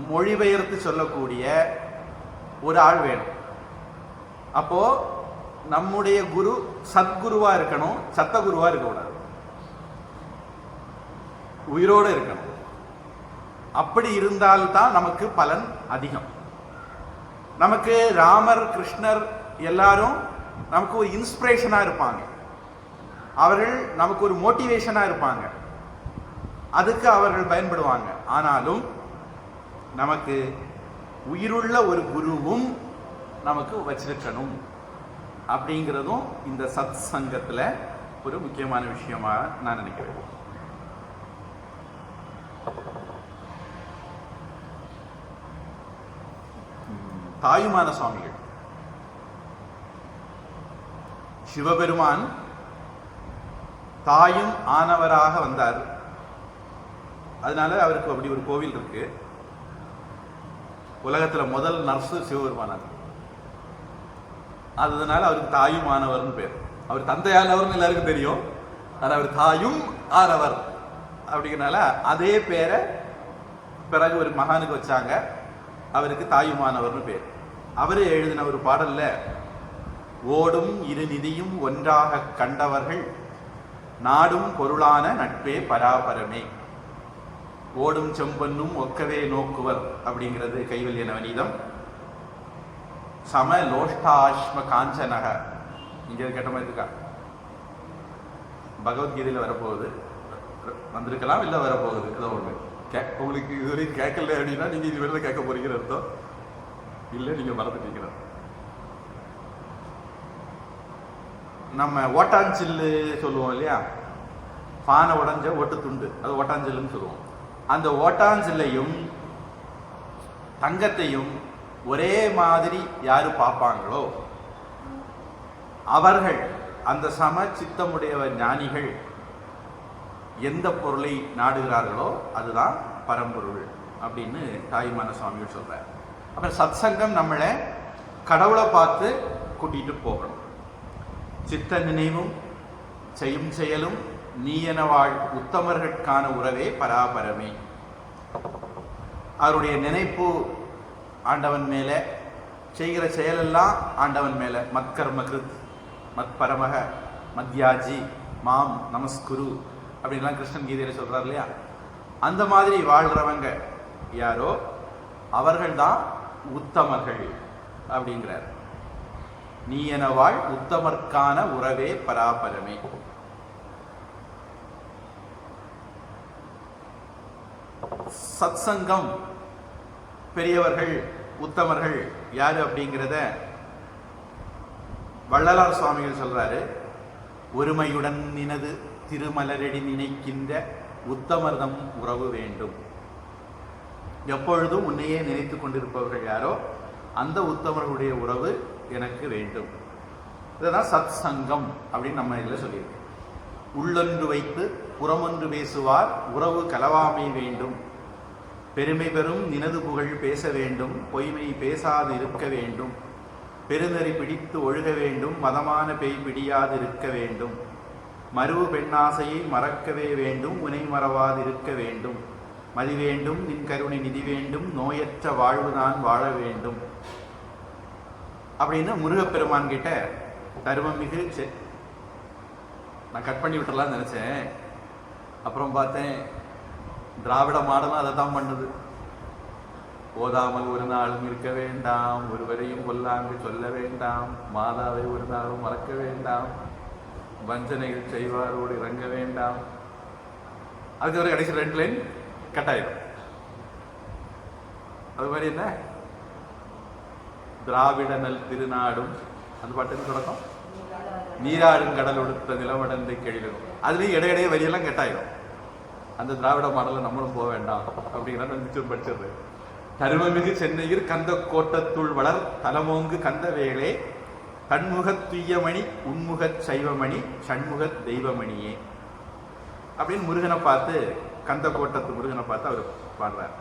மொழிபெயர்த்து சொல்லக்கூடிய ஒரு ஆள் வேணும். அப்போ நம்முடைய குரு சத்குருவா இருக்கணும், சத்தகுருவா இருக்கக்கூடாது, உயிரோடு இருக்கணும். அப்படி இருந்தால்தான் நமக்கு பலன் அதிகம். நமக்கு ராமர் கிருஷ்ணர் எல்லாரும் நமக்கு ஒரு இன்ஸ்பிரேஷனா இருப்பாங்க, அவர்கள் நமக்கு ஒரு மோட்டிவேஷனா இருப்பாங்க, அதுக்கு அவர்கள் பயன்படுவாங்க. ஆனாலும் நமக்கு உயிருள்ள ஒரு குருவும் நமக்கு வச்சிருக்கணும் அப்படிங்கிறதும் இந்த சத் சங்கத்துல ஒரு முக்கியமான விஷயமா நான் நினைக்கிறேன். தாயுமான சுவாமிகள், சிவபெருமான் தாயும் ஆனவராக வந்தார். அதனால அவருக்கு அப்படி ஒரு கோவில் இருக்கு. உலகத்துல முதல் நர்ஸு சிவபெருமானார். அதனால அவருக்கு தாயும் ஆனவர்னு பேர். அவர் தந்தையானவர்னு எல்லாருக்கும் தெரியும், ஆனா அவர் தாயும் ஆனவர் அப்படிங்கிறனால அதே பேரை பிறகு ஒரு மகானுக்கு வச்சாங்க, அவருக்கு தாயுமானவர்னு பேர். அவரு எழுதின ஒரு பாடல்ல, ஓடும் இரு நிதியும் ஒன்றாக கண்டவர்கள் நாடும் பொருளான நட்பே பராபரமே, ஓடும் செம்பொன்னும் ஒக்கவே நோக்குவர் அப்படிங்கிறது கைவல்ய நவநீதம். சம லோஷ்டாஷ்ம காஞ்சனக, இங்க கேட்ட மாதிரி இருக்கா, பகவத்கீதையில வரப்போகுது, வந்திருக்கலாம் இல்ல வரப்போகுது, ஏதோ ஒண்ணு. உங்களுக்கு இதுவரைக்கும் கேட்கல அப்படின்னா நீங்க இது வெளில கேட்க போறீங்கிற அர்த்தம் இல்ல, நீங்க மறந்துட்டீங்க. நம்ம ஓட்டாஞ்சில்லு சொல்லுவோம் இல்லையா, பானை உடஞ்ச ஓட்டு துண்டு, அது ஓட்டாஞ்சில்லுன்னு சொல்லுவோம். அந்த ஓட்டாஞ்சில்லையும் தங்கத்தையும் ஒரே மாதிரி யாரு பார்ப்பாங்களோ அவர்கள், அந்த சம சித்தமுடைய ஞானிகள் எந்த பொருளை நாடுகிறார்களோ அதுதான் பரம்பொருள் அப்படின்னு தாயுமான சுவாமிகள் சொல்றார். அப்புறம் சத் சங்கம் நம்மளை கடவுளை பார்த்து கூட்டிட்டு போகணும். சித்த நினைவும் செய்யும் செயலும் நீயன வாழ் உத்தமர்களுக்கான உறவே பராபரமே. அவருடைய நினைப்பு ஆண்டவன் மேல, செய்கிற செயலெல்லாம் ஆண்டவன் மேல. மத்கர்ம கிருத் மத் பரமக மத்யாஜி மாம் நமஸ்குரு அப்படின்லாம் கிருஷ்ணன் கீதையில சொல்றார் இல்லையா. அந்த மாதிரி வாழ்றவங்க யாரோ அவர்கள் தான் உத்தமர்கள் அப்படிங்கிறார். நீ என வாழ் உத்தமர்க்கான உறவே பராபரமே. சத் சங்கம் பெரியவர்கள் உத்தமர்கள் யாரு அப்படிங்கிறத வள்ளலார் சுவாமிகள் சொல்றாரு. ஒருமையுடன் நினது திருமலரடி நினைக்கின்ற உத்தமர்தம் உறவு வேண்டும். எப்பொழுதும் உன்னையே நினைத்து கொண்டிருப்பவர்கள் யாரோ அந்த உத்தமர்களுடைய உறவு எனக்கு வேண்டும். இதுதான் சத் சங்கம் அப்படின்னு நம்ம இதில் சொல்லியிருக்கோம். உள்ளொன்று வைத்து புறமொன்று பேசுவார் உறவு கலவாமை வேண்டும். பெருமை பெறும் நினது புகழ் பேச வேண்டும், பொய்மை பேசாது இருக்க வேண்டும். பெருநெறி பிடித்து ஒழுக வேண்டும், மதமான பேய் பிடியாது இருக்க வேண்டும். மருவு பெண்ணாசையை மறக்கவே வேண்டும், உனை மறவாது இருக்க வேண்டும். மதி வேண்டும், நின் கருணை நிதி வேண்டும், நோயற்ற வாழ்வுதான் வாழ வேண்டும் அப்படின்னு முருகப்பெருமான் கிட்ட தர்மமிகு நான் கட் பண்ணி விட்டுறலாம்னு நினைச்சேன். அப்புறம் பார்த்தேன் திராவிட மாடலும் அதை தான் பண்ணுது. ஓதாமல் ஒரு நாளும் இருக்க வேண்டாம், ஒருவரையும் கொல்லாங்கு சொல்ல வேண்டாம், மாதாவை ஒரு நாளும் மறக்க வேண்டாம், வஞ்சனைகள் செய்வாரோடு இறங்க வேண்டாம். அதுக்கு ஒரு கடைசி 2 லைன் கட் ஆயிடும். அது மாதிரி என்ன திராவிட நல் திருநாடும் அந்த பாட்டுன்னு தொடக்கம் நீராடும் கடல் ஒடுத்த நிலமடந்தை கெழிலும். அதுலேயும் இடையிடையே வரியெல்லாம் கட்டாயிடும். அந்த திராவிட மாடலில் நம்மளும் போக வேண்டாம் அப்படிங்கிற நிச்சயம் படிச்சிடுறது. தருமமிகு சென்னையில் கந்த கோட்டத்துள் வளர் தலமோங்கு கந்த வேளே கண்முகத் துய்யமணி உண்முகச் சைவமணி சண்முகத் தெய்வமணியே அப்படின்னு முருகனை பார்த்து, கந்த கோட்டத்து முருகனை பார்த்து அவர் பாடுறார்.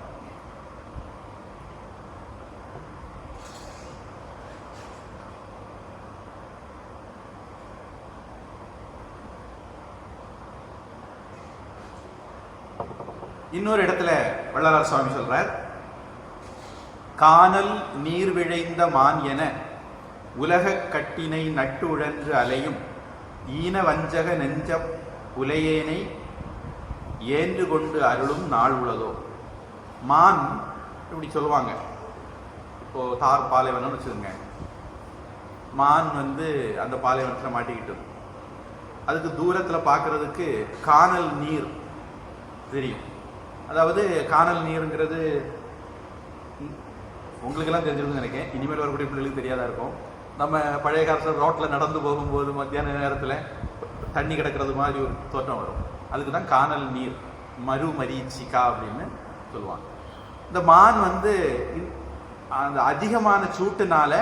இன்னொரு இடத்துல வள்ளலார் சுவாமி சொல்றார், கானல் நீர் விழைந்த மான் என உலகக் கட்டினை நட்டு உழன்று அலையும் ஈன வஞ்சக நெஞ்ச புலையேனை ஏன்று கொண்டு அருளும் நாள் உளதோ. மான் இப்படி சொல்லுவாங்க. இப்போ தார் பாலைவனம்னு வச்சுக்கோங்க. மான் அந்த பாலைவனத்தில் மாட்டிக்கிட்டு அதுக்கு தூரத்தில் பார்க்கறதுக்கு கானல் நீர் தெரியும். அதாவது கானல் நீருங்கிறது உங்களுக்கெல்லாம் தெரிஞ்சிருக்குன்னு நினைக்கிறேன். இனிமேல் வரக்கூடிய பிள்ளைகளுக்கு தெரியாதா இருக்கும். நம்ம பழைய காலத்தில் ரோட்டில் நடந்து போகும்போது மத்தியான நேரத்தில் தண்ணி கிடக்கிறது மாதிரி ஒரு தோற்றம் வரும். அதுக்கு தான் கானல் நீர், மருமரீச்சிகா அப்படின்னு சொல்லுவாங்க. இந்த மான் அந்த அதிகமான சூட்டுனால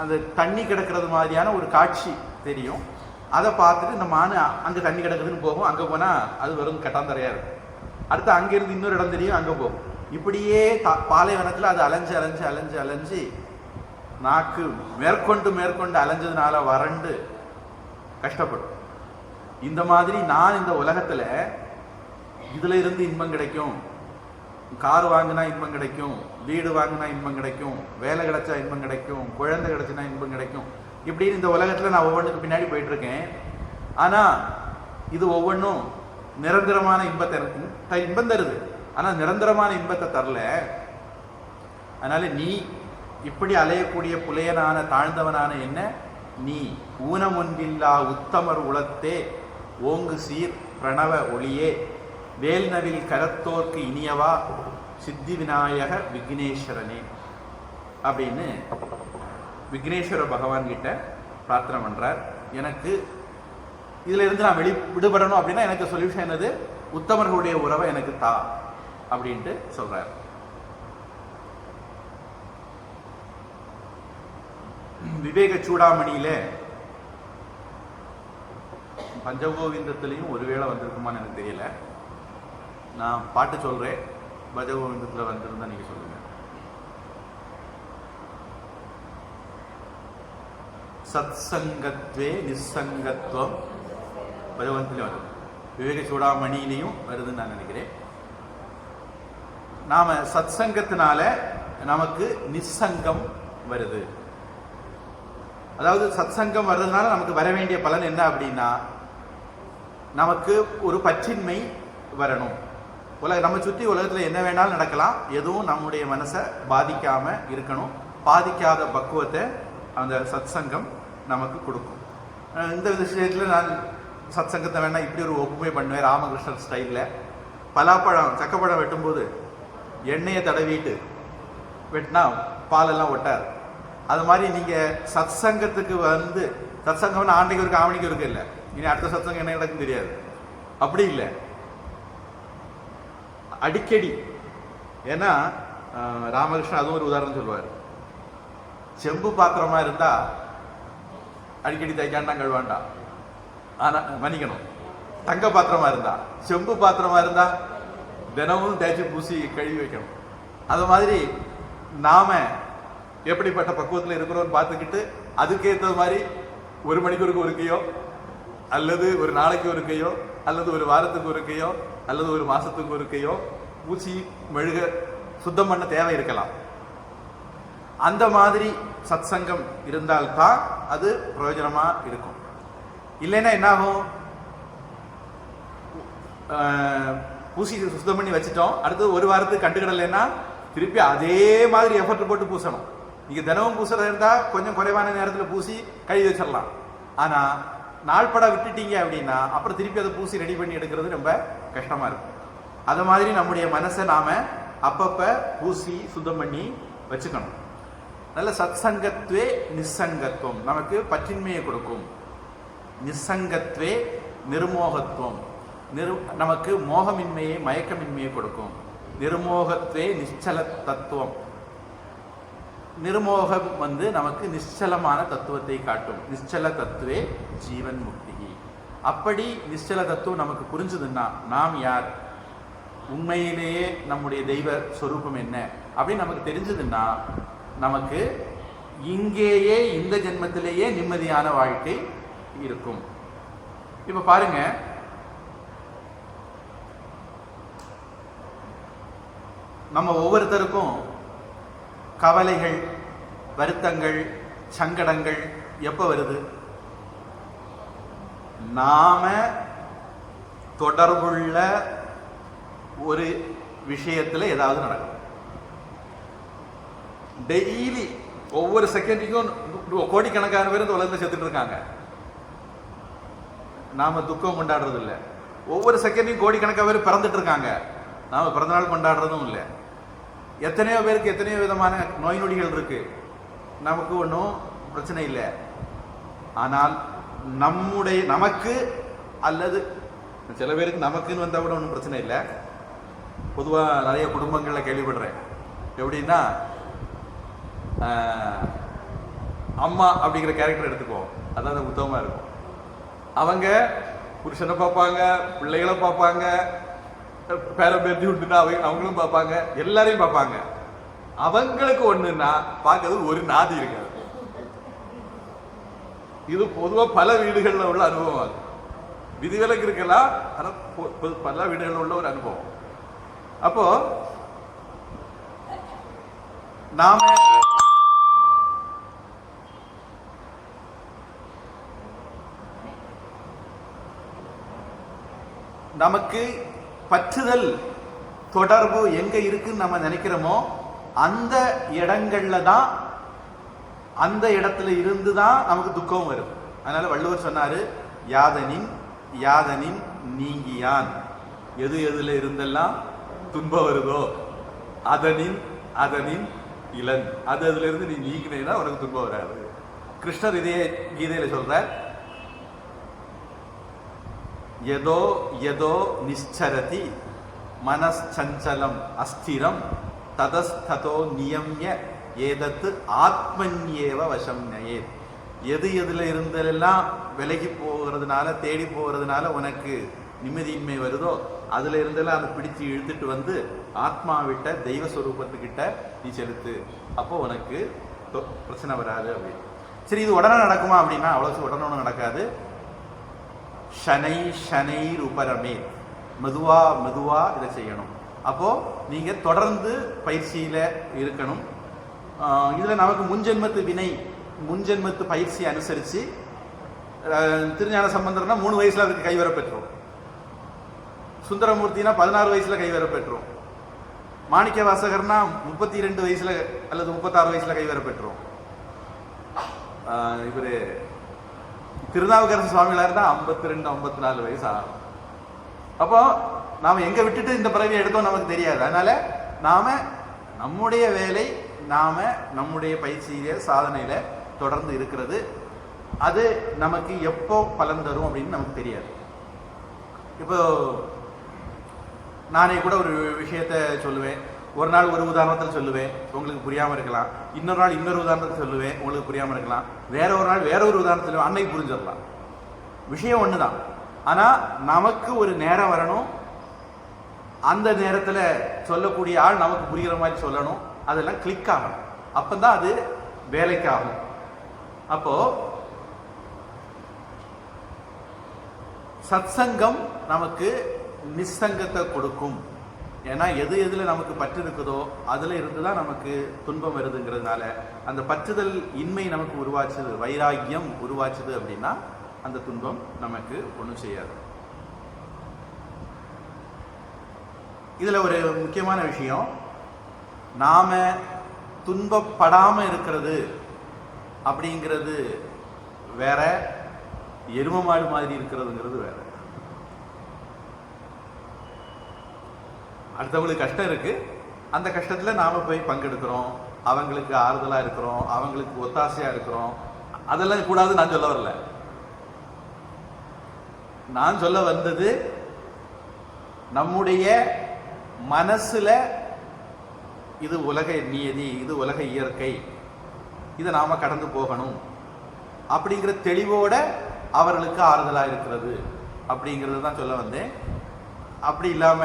அந்த தண்ணி கிடக்கிறது மாதிரியான ஒரு காட்சி தெரியும். அதை பார்த்துட்டு இந்த மான் அங்கே தண்ணி கிடக்குதுன்னு போகும். அங்கே போனால் அது வெறும் கட்டாந்தரையாக இருக்கும். அடுத்து அங்கேருந்து இன்னொரு இடம் தெரியும், அங்கே போகும். இப்படியே பாலைவனத்தில் அது அலைஞ்சு அலைஞ்சு அலைஞ்சு அலைஞ்சு நாக்கு மேற்கொண்டு அலைஞ்சதுனால வறண்டு கஷ்டப்படும். இந்த மாதிரி நான் இந்த உலகத்தில் இதுல இருந்து இன்பம் கிடைக்கும், கார் வாங்கினா இன்பம் கிடைக்கும், வீடு வாங்கினா இன்பம் கிடைக்கும், வேலை கிடைச்சா இன்பம் கிடைக்கும், குழந்தை கிடைச்சுனா இன்பம் கிடைக்கும், இப்படின்னு இந்த உலகத்தில் நான் ஒவ்வொன்றுக்கு பின்னாடி போயிட்டு இருக்கேன். ஆனால் இது ஒவ்வொன்றும் நிரந்தரமான இன்பம் தருது. ஆனால் நிரந்தரமான இன்பத்தை தரல. அதனால நீ இப்படி அலையக்கூடிய புலையனான தாழ்ந்தவனான என்ன, நீ ஊனமொன்றில்லா உத்தமர் உளத்தே ஓங்கு சீர் பிரணவ ஒளியே வேல்நவில் கரத்தோர்க்கு இனியவா சித்தி விநாயக விக்னேஸ்வரனே அப்படின்னு விக்னேஸ்வர பகவான் கிட்ட பிரார்த்தனை பண்றார். எனக்கு இதுல இருந்து நான் விடுபடணும் அப்படின்னா எனக்கு சொல்யூஷன் என்னது, உத்தமர்களுடைய உறவை எனக்கு தா அப்படின்ட்டு சொல்றார். விவேக சூடாமணியில பஞ்சகோவிந்தத்திலையும் ஒருவேளை வந்திருக்குமான்னு எனக்கு தெரியல. நான் பாட்டு சொல்றேன், பஞ்சகோவிந்தத்துல வந்திருந்தா நீங்க சொல்லுங்க. சத் சங்கத்வே நிசங்கத்துவம் பகவந்திலையும் வருது, விவேக சூடாமணியிலையும் வருதுன்னு நான் நினைக்கிறேன். நாம சத் சங்கத்தினால நமக்கு நிசங்கம் வருது. அதாவது சத் சங்கம் வர்றதுனால நமக்கு வர வேண்டிய பலன் என்ன அப்படின்னா, நமக்கு ஒரு பற்றின்மை வரணும். நம்ம சுற்றி உலகத்தில் என்ன வேணாலும் நடக்கலாம், எதுவும் நம்முடைய மனசை பாதிக்காம இருக்கணும். பாதிக்காத பக்குவத்தை அந்த சத் சங்கம் நமக்கு கொடுக்கும். இந்த விஷயத்தில் நான் சத் சங்கத்தை வேணா இப்படி ஒரு ஒப்புமை பண்ணுவேன் ராமகிருஷ்ணர் ஸ்டைலில். பலாப்பழம் சக்கப்பழம் வெட்டும்போது எண்ணெயை தடவிட்டு வெட்டினா பாலெல்லாம் ஒட்டாது. அது மாதிரி நீங்கள் சத்சங்கத்துக்கு வந்து, சத்சங்கம்னு ஆண்டைக்கு இருக்கு ஆவணிக்கு இருக்கு இல்லை, இனி அடுத்த சத்சங்கம் என்ன நடக்குன்னு தெரியாது. அப்படி இல்லை, அடிக்கடி. ஏன்னா ராமகிருஷ்ணன் அதுவும் ஒரு உதாரணம் சொல்லுவார். செம்பு பாத்திரமா இருந்தா அடிக்கடி தைக்காண்டாம் கழுவாண்டாம், ஆனா மன்னிக்கணும், தங்க பாத்திரமா இருந்தா, செம்பு பாத்திரமா இருந்தா தினமும் தேய்ச்சி பூசி கழுவி வைக்கணும். அது மாதிரி நாம எப்படிப்பட்ட பக்குவத்தில் இருக்கிறோம்னு பார்த்துக்கிட்டு அதுக்கேற்றது மாதிரி ஒரு மணிக்கூருக்கு ஒரு கையோ, அல்லது ஒரு நாளைக்கு ஒரு கையோ, அல்லது ஒரு வாரத்துக்கு ஒரு கையோ, அல்லது ஒரு மாசத்துக்கு ஒரு கையோ பூச்சி மெழுக சுத்தம் பண்ண தேவை இருக்கலாம். அந்த மாதிரி சத்சங்கம் இருந்தால்தான் அது பிரயோஜனமா இருக்கும். இல்லைன்னா என்னாகும், பூசி சுத்தம் பண்ணி வச்சுட்டோம், அடுத்தது ஒரு வாரத்துக்கு கண்டுக்கிடலைன்னா திருப்பி அதே மாதிரி எஃபர்ட் போட்டு பூசணும். நீங்க தினமும் பூசுறதா இருந்தா கொஞ்சம் குறைவான நேரத்தில் பூசி கழுவி வச்சிடலாம். ஆனா நாள்பட விட்டுட்டீங்க அப்படின்னா அப்புறம் திருப்பி அதை பூசி ரெடி பண்ணி எடுக்கிறது ரொம்ப கஷ்டமா இருக்கும். அது மாதிரி நம்முடைய மனசை நாம அப்பப்ப பூசி சுத்தம் பண்ணி வச்சுக்கணும். நல்ல சத்சங்கத்வே நிசங்கத்துவம் நமக்கு பற்றின்மையை கொடுக்கும். நிசங்கத்வே நிர்மோகத்துவம் நமக்கு மோகமின்மையை மயக்கமின்மையை கொடுக்கும். நிர்மோகத்வே நிச்சல தத்துவம், நிர்மோகம் வந்து நமக்கு நிச்சலமான தத்துவத்தை காட்டும். நிச்சல தத்துவே ஜீவன் முக்தி. அப்படி நிச்சல தத்துவம் நமக்கு புரிஞ்சுதுன்னா நாம் யார், உண்மையிலேயே நம்முடைய தெய்வ சொரூபம் என்ன அப்படின்னு நமக்கு தெரிஞ்சதுன்னா நமக்கு இங்கேயே இந்த ஜென்மத்திலேயே நிம்மதியான வாழ்க்கை இருக்கும். இப்ப பாருங்க, நம்ம ஒவ்வொருத்தருக்கும் கவலைகள், வருத்தங்கள், சங்கடங்கள் எப்ப வருது? நாம தொடர்புள்ள ஒரு விஷயத்துல ஏதாவது நடக்கும். டெய்லி ஒவ்வொரு செகண்டுக்கும் கோடிக்கணக்கான பேர் உலகத்தில் செத்துட்டு இருக்காங்க. நாம துக்கம் கொண்டாடுறது இல்லை. ஒவ்வொரு செகண்டையும் கோடிக்கணக்கான பேர் பிறந்துட்டு இருக்காங்க. நாம பிறந்தநாள் கொண்டாடுறதும் இல்லை. எத்தனையோ பேருக்கு எத்தனையோ விதமான நோய் நொடிகள் இருக்கு. நமக்கு ஒன்றும் பிரச்சனை இல்லை. ஆனால் நமக்கு அல்லது சில பேருக்கு நமக்குன்னு வந்தால் கூட ஒன்றும் பிரச்சனை இல்லை. பொதுவாக நிறைய குடும்பங்களில் கேள்விப்படுறேன். எப்படின்னா, அம்மா அப்படிங்கிற கேரக்டர் எடுத்துக்குவோம், அதான் உத்தமமாக இருக்கும். அவங்க புருஷனை பார்ப்பாங்க, பிள்ளைகளை பார்ப்பாங்க, பேர பேர்த்தி உண்டுன்னா அவங்களும் பார்ப்பாங்க, எல்லாரையும் பார்ப்பாங்க. அவங்களுக்கு ஒண்ணுன்னா பார்க்கறது ஒரு நாதி இருக்காது. இது பொதுவா பல வீடுகள்ல உள்ள அனுபவம். அது விதிவிலக்கு இருக்கலாம், ஆனா பல வீடுகள்ல உள்ள ஒரு அனுபவம். அப்போ நாம நமக்கு பற்றுதல் தொடர்பு எங்க இருக்குன்னு நம்ம நினைக்கிறோமோ அந்த இடங்கள்ல தான், அந்த இடத்துல இருந்து தான் நமக்கு துக்கம் வரும். அதனால வள்ளுவர் சொன்னாரு, யாதனின் யாதனின் நீங்கியான். எது எதுல இருந்தெல்லாம் துன்பம் வருதோ அதனின் அதனின் இளன். அது அதுல இருந்து நீ நீங்கினா உனக்கு துன்பம் வராது. கிருஷ்ணர் இதே கீதையில சொல்ற, யதோ யதோ நிச்சரதி மனச்சஞ்சலம் அஸ்திரம் ததஸ்ததோ நியம்ய ஏதத்து ஆத்மன்யேவ வசம் நயே. எது எதுல இருந்தெல்லாம் விலகி போகிறதுனால, தேடி போகிறதுனால உனக்கு நிம்மதியின்மை வருதோ அதுல இருந்தெல்லாம் அதை பிடிச்சு இழுத்துட்டு வந்து ஆத்மாவிட்ட தெய்வ ஸ்வரூபத்துக்கிட்ட நீ செலுத்து. அப்போ உனக்கு பிரச்சனை வராது அப்படின்னு. சரி, இது உடனே நடக்குமா அப்படின்னா அவ்வளவு உடனே ஒன்றும் நடக்காது. ஷனை ஷனை உபரமே, மெதுவா மெதுவா இதை செய்யணும். அப்போ நீங்க தொடர்ந்து பயிற்சியில இருக்கணும். இதுல நமக்கு முன்ஜென்மத்து வினை, முன்ஜென்மத்து பயிற்சி அனுசரிச்சு திருஞான சம்பந்தர்னா 3 வயசுல அதுக்கு கைவர பெற்றோம். சுந்தரமூர்த்தினா 16 வயசுல கைவர பெற்றோம். மாணிக்க வாசகர்னா 32 வயசுல அல்லது 36 வயசுல கைவர பெற்றோம். இவரு திருநாவுக்கரசு சுவாமிகளா இருந்தா 52 54 வயசு ஆகும். அப்போ நாம எங்க விட்டுட்டு இந்த பிறவியை எடுத்தோம் நமக்கு தெரியாது. அதனால நாம நம்முடைய வேலை, நாம நம்முடைய பயிற்சியில சாதனையில தொடர்ந்து இருக்கிறது, அது நமக்கு எப்போ பலன் தரும் அப்படின்னு நமக்கு தெரியாது. இப்போ நானே கூட ஒரு விஷயத்த சொல்லுவேன், ஒரு நாள் ஒரு உதாரணத்தில் சொல்லுவேன், உங்களுக்கு புரியாமல் இருக்கலாம். இன்னொரு நாள் இன்னொரு உதாரணத்தில் சொல்லுவேன், உங்களுக்கு புரியாமல் இருக்கலாம். வேற ஒரு நாள் வேற ஒரு உதாரணத்தில் அன்னைக்கு புரிஞ்சிடலாம். விஷயம் ஒன்று தான். ஆனால் நமக்கு ஒரு நேரம் வரணும், அந்த நேரத்தில் சொல்லக்கூடிய ஆள் நமக்கு புரிகிற மாதிரி சொல்லணும், அதெல்லாம் கிளிக் ஆகணும். அப்போதான் அது வேலைக்கு ஆகும். அப்போ சத்சங்கம் நமக்கு நிஸ்ஸங்கத்தை கொடுக்கும். ஏன்னா எது எதில் நமக்கு பற்று இருக்குதோ அதில் இருந்து தான் நமக்கு துன்பம் வருதுங்கிறதுனால, அந்த பற்றுதல் இன்மை நமக்கு உருவாச்சுது, வைராக்கியம் உருவாச்சுது அப்படின்னா அந்த துன்பம் நமக்கு ஒன்றும் செய்யாது. இதில் ஒரு முக்கியமான விஷயம், நாம துன்பப்படாமல் இருக்கிறது அப்படிங்கிறது வேற, எரும மாடு மாதிரி இருக்கிறதுங்கிறது வேற. அடுத்தவங்களுக்கு கஷ்டம் இருக்கு, அந்த கஷ்டத்துல நாம போய் பங்கெடுக்கிறோம், அவங்களுக்கு ஆறுதலா இருக்கிறோம், அவங்களுக்கு ஒத்தாசையா இருக்கிறோம். அதெல்லாம் கூடாது நான் சொல்ல வரல. நான் சொல்ல வந்தது, நம்முடைய மனசுல இது உலக நியதி, இது உலக இயற்கை, இதை நாம கடந்து போகணும் அப்படிங்கிற தெளிவோட அவர்களுக்கு ஆறுதலா இருக்கிறது அப்படிங்கிறது தான் சொல்ல வந்தேன். அப்படி இல்லாம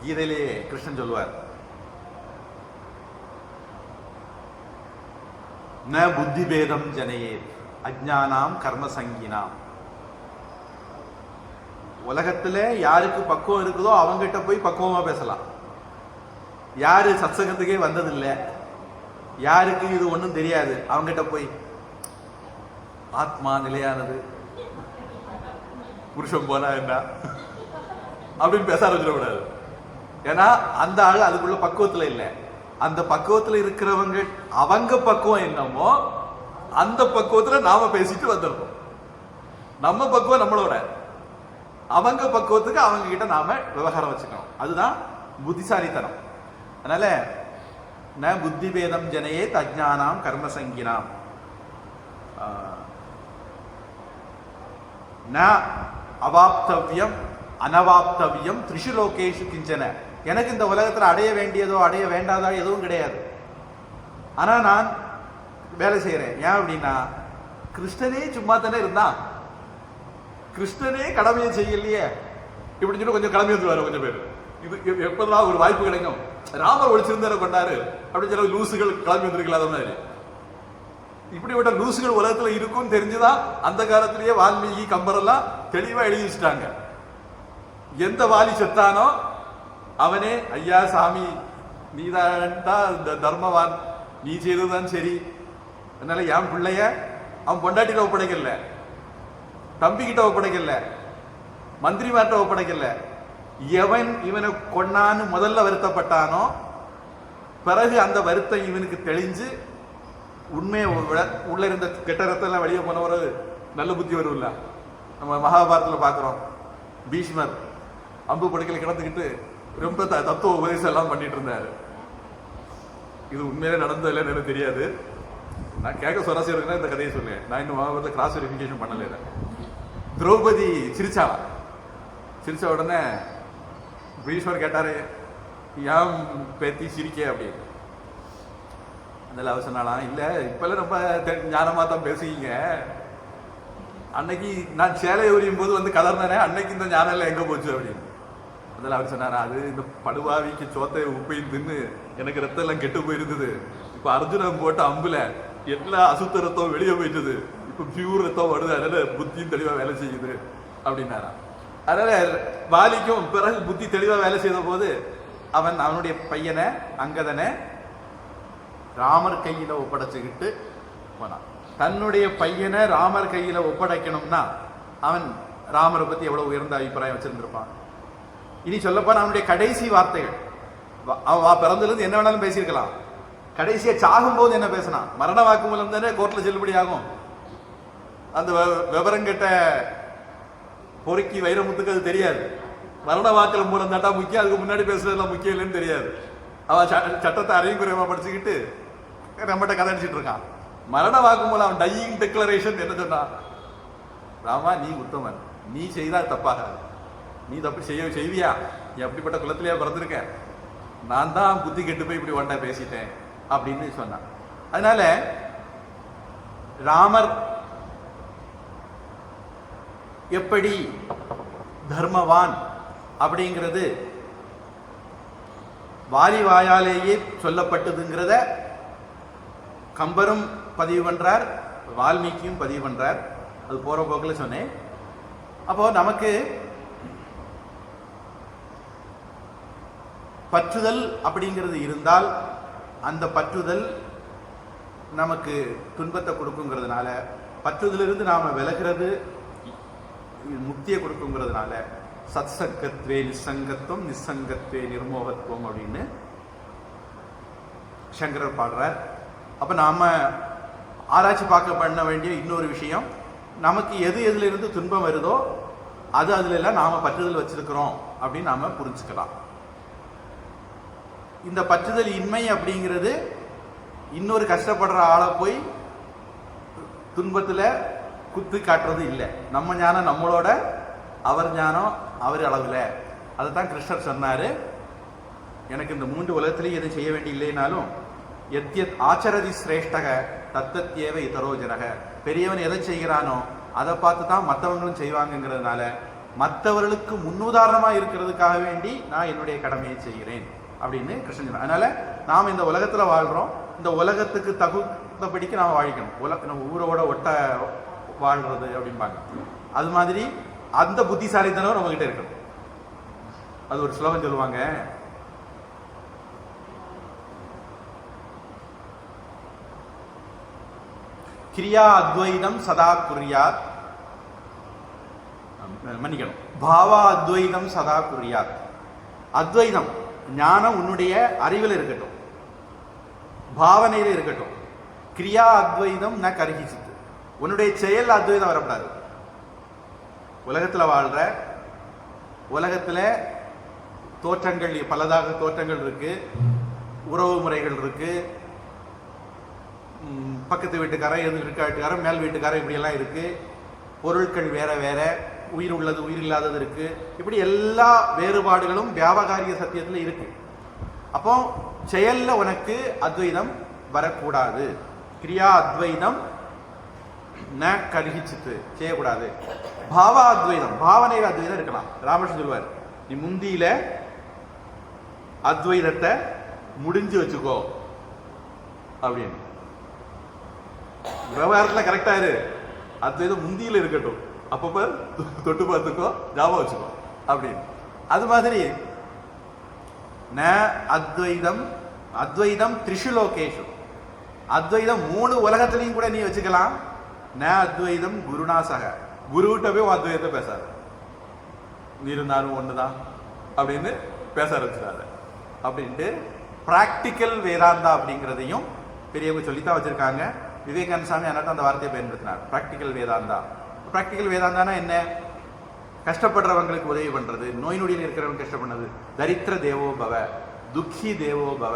கீதையிலே கிருஷ்ணன் சொல்லுவார், ந புத்தி பேதம் ஜனயேத் அஜ்ஞானாம் கர்ம சங்கினாம். உலகத்துல யாருக்கு பக்குவம் இருக்குதோ அவங்கிட்ட போய் பக்குவமா பேசலாம். யாரு சத்சங்கத்துக்கே வந்ததில்லை, யாருக்கு இது ஒன்றும் தெரியாது, அவங்கிட்ட போய் ஆத்மா நிலையானது, புருஷன் போனா என்ன அப்படின்னு பேச ஆரம்பிச்சிடக்கூடாது. ஏன்னா அந்த ஆள் அதுக்குள்ள பக்குவத்துல இல்லை. அந்த பக்குவத்துல இருக்கிறவங்க அவங்க பக்குவம் என்னமோ அந்த பக்குவத்துல நாம பேசிட்டு வந்துடணும். நம்ம பக்குவம் நம்மளோட, அவங்க பக்குவத்துக்கு அவங்க கிட்ட நாம விவகாரம் வச்சுக்கணும். அதுதான் புத்திசாலித்தனம். அதனால ந புத்தி பேதம் ஜனையே தஜ்ஞானாம் கர்ம சங்கினாம் ந அவாப்தவ்யம் அனவாப்தவ்யம் த்ரிஷு லோகேஷு கிஞ்சன. எனக்கு இந்த உலகத்தில் அடைய வேண்டியதோ அடைய வேண்டாதோ எதுவும் கிடையாது. ஆனா நான் வேலை செய்யறேன். ஏன் அப்படின்னா, கிருஷ்ணனே சும்மா தானே இருந்தான், கிருஷ்ணனே கடமையை செய்யலையே இப்படி சொல்லி கொஞ்சம் கிளம்பி வந்துருவாரு கொஞ்சம் பேர். இது எப்பதான் ஒரு வாய்ப்பு கிடைக்கும், ராமர் ஒழிச்சிருந்தார கொண்டாரு அப்படின்னு சொல்ல லூசுகள் கிளம்பி வந்திருக்கலாத மாதிரி. இப்படிப்பட்ட லூசுகள் உலகத்துல இருக்கும் தெரிஞ்சுதான் அந்த காலத்திலேயே வால்மீகி கம்பரெல்லாம் தெளிவா எழுதி வச்சுட்டாங்க. எந்த வாலி செத்தானோ அவனே, ஐயா சாமி நீதான் இந்த தர்மவான், நீ செய்ததுதான் சரி, அதனால என் பிள்ளைய அவன் பொண்டாட்டிட்ட ஒப்படைக்கல, தம்பி கிட்ட ஒப்படைக்கல, மந்திரிமார்ட்ட ஒப்படைக்கல. எவன் இவனை கொன்னான்னு முதல்ல வருத்தப்பட்டானோ பிறகு அந்த வருத்தம் இவனுக்கு தெளிஞ்சு உண்மையை உள்ள இருந்த கெட்ட ரத்தம் வெளியே போன ஒரு நல்ல புத்தி வரும்ல. நம்ம மகாபாரதத்தில் பார்க்குறோம், பீஷ்மர் அம்பு படுக்கையில் கிடந்துக்கிட்டு ரொம்ப தத்துவ உபதேசம் எல்லாம் பண்ணிட்டு இருந்தாரு. இது உண்மையிலே நடந்ததில்லை எனக்கு தெரியாது. நான் கேட்க சொராசி இருக்குன்னா இந்த கதையை சொல்லுவேன். நான் இன்னும் மகாபாரதத்தில் கிராஸ் வெரிஃபிகேஷன் பண்ணல. திரௌபதி சிரிச்சாளா, சிரிச்ச உடனே பீஷ்மர் கேட்டாரு, ஏன் பேத்தி சிரிக்க அப்படின்னு. அதில் அவர் சொன்னாலாம், இல்லை இப்பெல்லாம் ரொம்ப ஞானமாக தான் பேசுவீங்க, அன்னைக்கு நான் சேலை உரியும் போது வந்து கலர்னானே, அன்னைக்கு இந்த ஞானம் எல்லாம் எங்கே போச்சு அப்படின்னு. அதில் அவர் சொன்னாரா, அது இந்த படுவாவிக்கு சோத்தை உப்பையும் தின்னு எனக்கு ரத்தம் எல்லாம் கெட்டு போயிருந்தது. இப்போ அர்ஜுனன் போட்ட அம்புல எல்லா அசுத்த ரத்தம் வெளியே போயிட்டுது, இப்போ பியூர் ரத்தம் வருது, அதனால புத்தியும் தெளிவாக வேலை செய்யுது அப்படின்னாரா. அதனால வாலிக்கும் பிறகு புத்தி தெளிவாக வேலை செய்த போது அவனுடைய பையனை அங்கதனை ராமர் கையில ஒப்படைச்சுக்கிட்டு போனான். தன்னுடைய பையனை ராமர் கையில ஒப்படைக்கணும்னா அவன் ராமரை பத்தி எவ்வளவு உயர்ந்த அபிப்பிராயம் வச்சிருந்திருப்பான். இனி சொல்லப்போனா அவனுடைய கடைசி வார்த்தைகள், அவன் பிறந்திலிருந்து என்ன வேணாலும் பேசியிருக்கலாம், கடைசியா சாகும் போது என்ன பேசினான், மரண வாக்குமூலம் தானே கோர்ட்ல செல்லுபடி ஆகும். அந்த விவரம் கெட்ட பொறுக்கி வைரமுத்துக்கு அது தெரியாது. மரண வாக்கில் மூலம் தாட்டா முக்கியம், அதுக்கு முன்னாடி பேசுறதுலாம் முக்கியம் இல்லைன்னு தெரியாது. அவன் சட்டத்தை அரையும் குறைவா படிச்சுக்கிட்டு நம்மகிட்ட கதை அடிச்சுட்டு இருக்கான். மரண வாக்கு மூலம் அவன் டையிங் டெக்ளரேஷன் என்ன சொன்னான்? ராமா, நீ உத்தமன், நீ செய்தால் தப்பாகாது, நீ தப்பு செய்வியா? நீ அப்படிப்பட்ட குலத்திலேயே பிறந்திருக்க, நான் தான் புத்தி கெட்டு போய் இப்படி ஒன்றை பேசிட்டேன் அப்படின்னு சொன்னான். அதனால ராமர் எப்படி தர்மவான் அப்படிங்கிறது வாரி வாயாலேயே சொல்லப்பட்டதுங்கிறத கம்பரும் பதிவு பண்றார், வால்மீகியும் பதிவு பண்றார். அது போற போக்கில் சொன்னேன். அப்போ நமக்கு பற்றுதல் அப்படிங்கிறது இருந்தால் அந்த பற்றுதல் நமக்கு துன்பத்தை கொடுக்குங்கிறதுனால, பற்றுதலிருந்து நாம விலகிறது முக்தியை கொடுக்குங்கிறதுனால சத்சங்கத்வே நிசங்கத்துவம், நிசங்கத்வே நிர்மோகத்துவம் அப்படின்னு சங்கரர் பாடுறார். அப்ப நாம ஆராய்ச்சி பார்க்க பண்ண வேண்டிய இன்னொரு விஷயம், நமக்கு எதுல இருந்து துன்பம் வருதோ அதுல எல்லாம் நாம பற்றுதல் வச்சிருக்கிறோம் அப்படின்னு நாம புரிஞ்சுக்கலாம். இந்த பற்றுதல் இன்மை அப்படிங்கிறது இன்னொரு கஷ்டப்படுற ஆளை போய் துன்பத்துல குத்து காட்டுறது இல்லை. நம்ம ஞானம் நம்மளோட, அவர் ஞானம் அவர் அளவுல. அதைத்தான் கிருஷ்ணர் சொன்னாரு, எனக்கு இந்த 3 உலகத்திலேயே எதுவும் செய்ய வேண்டிய இல்லைனாலும் எத்யத் ஆச்சரதி சிரேஷ்டக தத்தத்யேவ இதரோ ஜனக, பெரியவன் எதை செய்கிறானோ அதை பார்த்து தான் மற்றவங்களும் செய்வாங்கிறதுனால மற்றவர்களுக்கு முன்னுதாரணமா இருக்கிறதுக்காக வேண்டி நான் என்னுடைய கடமையை செய்கிறேன் அப்படின்னு கிருஷ்ணன் சொன்னார். அதனால நாம் இந்த உலகத்துல வாழ்றோம், இந்த உலகத்துக்கு தகுந்தபடிக்கு நாம் வாழிக்கணும். நம்ம ஊரோட ஒட்ட வாழ்றது அப்படிம்பாங்க. அது மாதிரி அந்த புத்திசாலித்தனம் நம்ம கிட்ட இருக்கணும். அது ஒரு ஸ்லோகம் சொல்லுவாங்க, கிரியா அத்வைதம் சதா குறியாத், மன்னிக்கணும், பாவா அத்வைதம் சதா குறியாத். அத்வைதம் ஞானம் உன்னுடைய அறிவில் இருக்கட்டும், பாவனையில் இருக்கட்டும். கிரியா அத்வைதம் ந கருகிச்சித்து, உன்னுடைய செயல் அத்வைதம் வரப்படாது. உலகத்துல வாழ்ற, உலகத்துல தோற்றங்கள் பலதாக தோற்றங்கள் இருக்கு, உறவு முறைகள் இருக்கு, பக்கத்து வீட்டுக்காரன், எதிர் வீட்டுக்காரன், மேல் வீட்டுக்காரன், இப்படி எல்லாம் இருக்கு. பொருட்கள் வேற வேற, உயிர் உள்ளது உயிர் இல்லாதது இருக்கு. இப்படி எல்லா வேறுபாடுகளும் வியாபகாரிய சத்தியத்துல இருக்கு. அப்போ செயல்ல உனக்கு அத்வைதம் வரக்கூடாது. கிரியா அத்வைதம் ந கருகிச்சித்து, செய்யக்கூடாது. பாவா அத்வைதம், பாவனையில அத்வைதம் இருக்கலாம். ராமகிருஷ்ணன் சொல்லுவார், நீ முந்தியில அத்வைதத்தை முடிஞ்சு வச்சுக்கோ அப்படின்னு. விவகாரத்துல கரெக்டா இரு, அத்வைதம் முந்தியில இருக்கட்டும், அப்பப்ப தொட்டு பார்த்துக்கோ, ஞாபகம் வச்சுக்கோ அப்படின்னு. அது மாதிரி ந அத்வைதம், அத்வைதம் த்ரிஷு லோகேஷு, அத்வைதம் 3 உலகத்திலையும் கூட நீ வச்சுக்கலாம். ந அத்வைதம் குருநாசக, குருகிட்ட போய் அத்வைதத்தை பேசாது, இருந்தாலும் ஒண்ணுதான் அப்படின்னு பேச ஆரம்பிச்சிடாத அப்படின்ட்டு பிராக்டிக்கல் வேதாந்தா அப்படிங்கிறதையும் பெரியவங்க சொல்லித்தான் வச்சிருக்காங்க. விவேகானந்த சாமி அண்ணாட்ட அந்த வார்த்தையை பயன்படுத்தினார், பிராக்டிக்கல் வேதாந்தா. பிராக்டிக்கல் வேதாந்தானா என்ன? கஷ்டப்படுறவங்களுக்கு உதவி பண்றது, நோய் நொடியில் இருக்கிறவங்க கஷ்டப்படுறது, தரித்திர தேவோ பவ, துக்கி தேவோ பவ,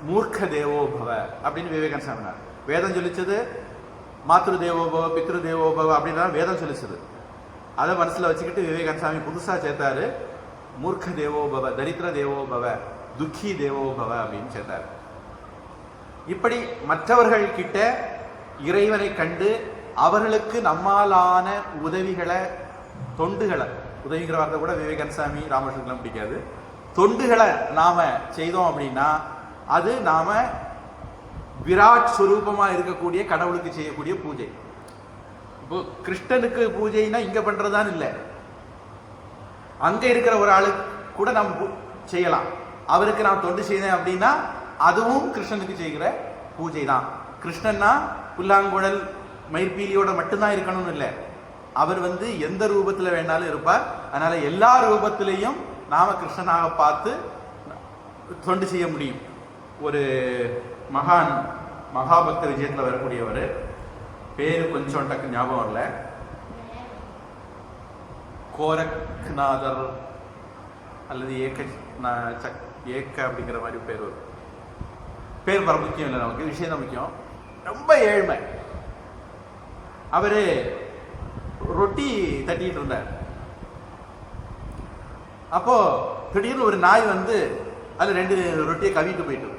மூர்க்க தேவோ பவ அப்படின்னு விவேகானந்த சாமினார். வேதம் சொல்லிச்சது மாத்ரு தேவோபவ, பித்ரு தேவோபவ அப்படின்னா வேதம் சொல்லிச்சது. அதை மனசுல வச்சுக்கிட்டு விவேகானந்த சாமி புதுசா சேர்த்தாரு, மூர்க்க தேவோபவ, தரித்திர தேவோபவ, துக்கி தேவோபவ அப்படின்னு சேர்த்தாரு. இப்படி மற்றவர்கள் கிட்ட இறைவனை கண்டு அவர்களுக்கு நம்மாலான உதவிகளை, தொண்டுகளை, உதவிங்கிற வார்த்தை கூட விவேகானந்த சாமி ராமகிருஷ்ணன் பிடிக்காது, தொண்டுகளை நாம செய்தோம் அப்படின்னா அது நாம விராட் ஸ்வரூபமா இருக்கக்கூடிய கடவுளுக்கு செய்யக்கூடிய பூஜை. இப்போ கிருஷ்ணனுக்கு பூஜைனா இங்க பண்றதுதான் இல்லை, அங்க இருக்கிற ஒரு ஆளுக்கு கூட நாம் செய்யலாம். அவருக்கு நான் தொண்டு செய்தேன் அப்படின்னா அதுவும் கிருஷ்ணனுக்கு செய்கிற பூஜை தான். கிருஷ்ணன்னா புல்லாங்குழல் மயிர்பீலியோட மட்டும்தான் இருக்கணும்னு இல்லை, அவர் எந்த ரூபத்துல வேணாலும் இருப்பார். அதனால எல்லா ரூபத்திலையும் நாம கிருஷ்ணனாக பார்த்து தொண்டு செய்ய முடியும். ஒரு மகான் மகாபக்த விஜயத்தில் வரக்கூடியவர், பேரு கொஞ்சம் டக்கு ஞாபகம் வரல, கோரக்நாதர் அல்லது ஏக்க அப்படிங்கிற மாதிரி பேர் வரும். பேர் வர முக்கியம் இல்லை, நமக்கு விஷயம் தான் முக்கியம். ரொம்ப ஏழ்மை. அவரு ரொட்டி தட்டிட்டு இருந்தார். அப்போ திடீர்னு ஒரு நாய் வந்து அதுல 2 ரொட்டியை கவிட்டு போயிட்டு,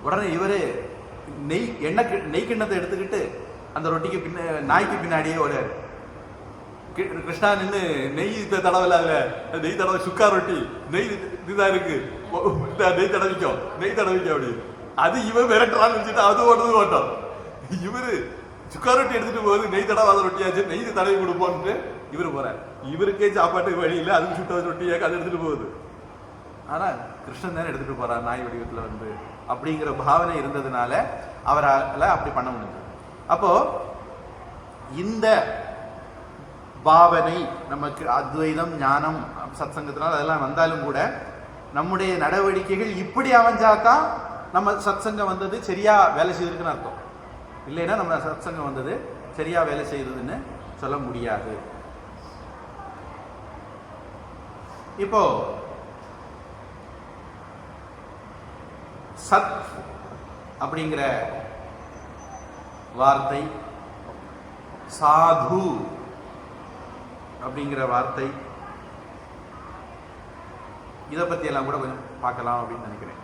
உடனே இவரு நெய் கிண்ணத்தை எடுத்துக்கிட்டு அந்த ரொட்டிக்கு நாய்க்கு பின்னாடியே ஓடாரு. கிருஷ்ணா நின்று நெய் தடவை, நெய் தடவை, சுக்கா ரொட்டி நெய் இதுதான் இருக்கு, நெய் தடவிக்கும் அப்படி. அது இவன் மிரட்டுறான்னு வச்சுட்டு அது ஓட்டம். இவரு சுக்கா ரொட்டி எடுத்துட்டு போகுது, நெய் தடவாத ரொட்டியாச்சு, நெய் தடவி கொடுப்போம்ட்டு இவரு போறாரு. இவருக்கே சாப்பாட்டுக்கு வழி இல்லை, அது சுட்ட ரொட்டியாக அது எடுத்துட்டு போகுது. ஆனா கிருஷ்ணன் தானே எடுத்துட்டு போறார் நாய் வடிவத்துல வந்து, அப்படிங்கிற பாவனை இருந்ததுனால அவரால் அப்படி பண்ண முடிஞ்சது. அப்போ இந்த பாவனை நமக்கு அத்வைதம், ஞானம், சத்சங்கத்தினால் அதெல்லாம் வந்தாலும் கூட நம்முடைய நடவடிக்கைகள் இப்படி அமைஞ்சாதான் நம்ம சத்சங்கம் வந்தது சரியா வேலை செய்திருக்குன்னு அர்த்தம். இல்லைன்னா நம்ம சத்சங்கம் வந்தது சரியா வேலை செய்ததுன்னு சொல்ல முடியாது. இப்போ சத் அப்படிங்கிற வார்த்தை, சாது அப்படிங்கிற வார்த்தை, இதை பத்தி எல்லாம் கூட கொஞ்சம் பார்க்கலாம் அப்படின்னு நினைக்கிறேன்.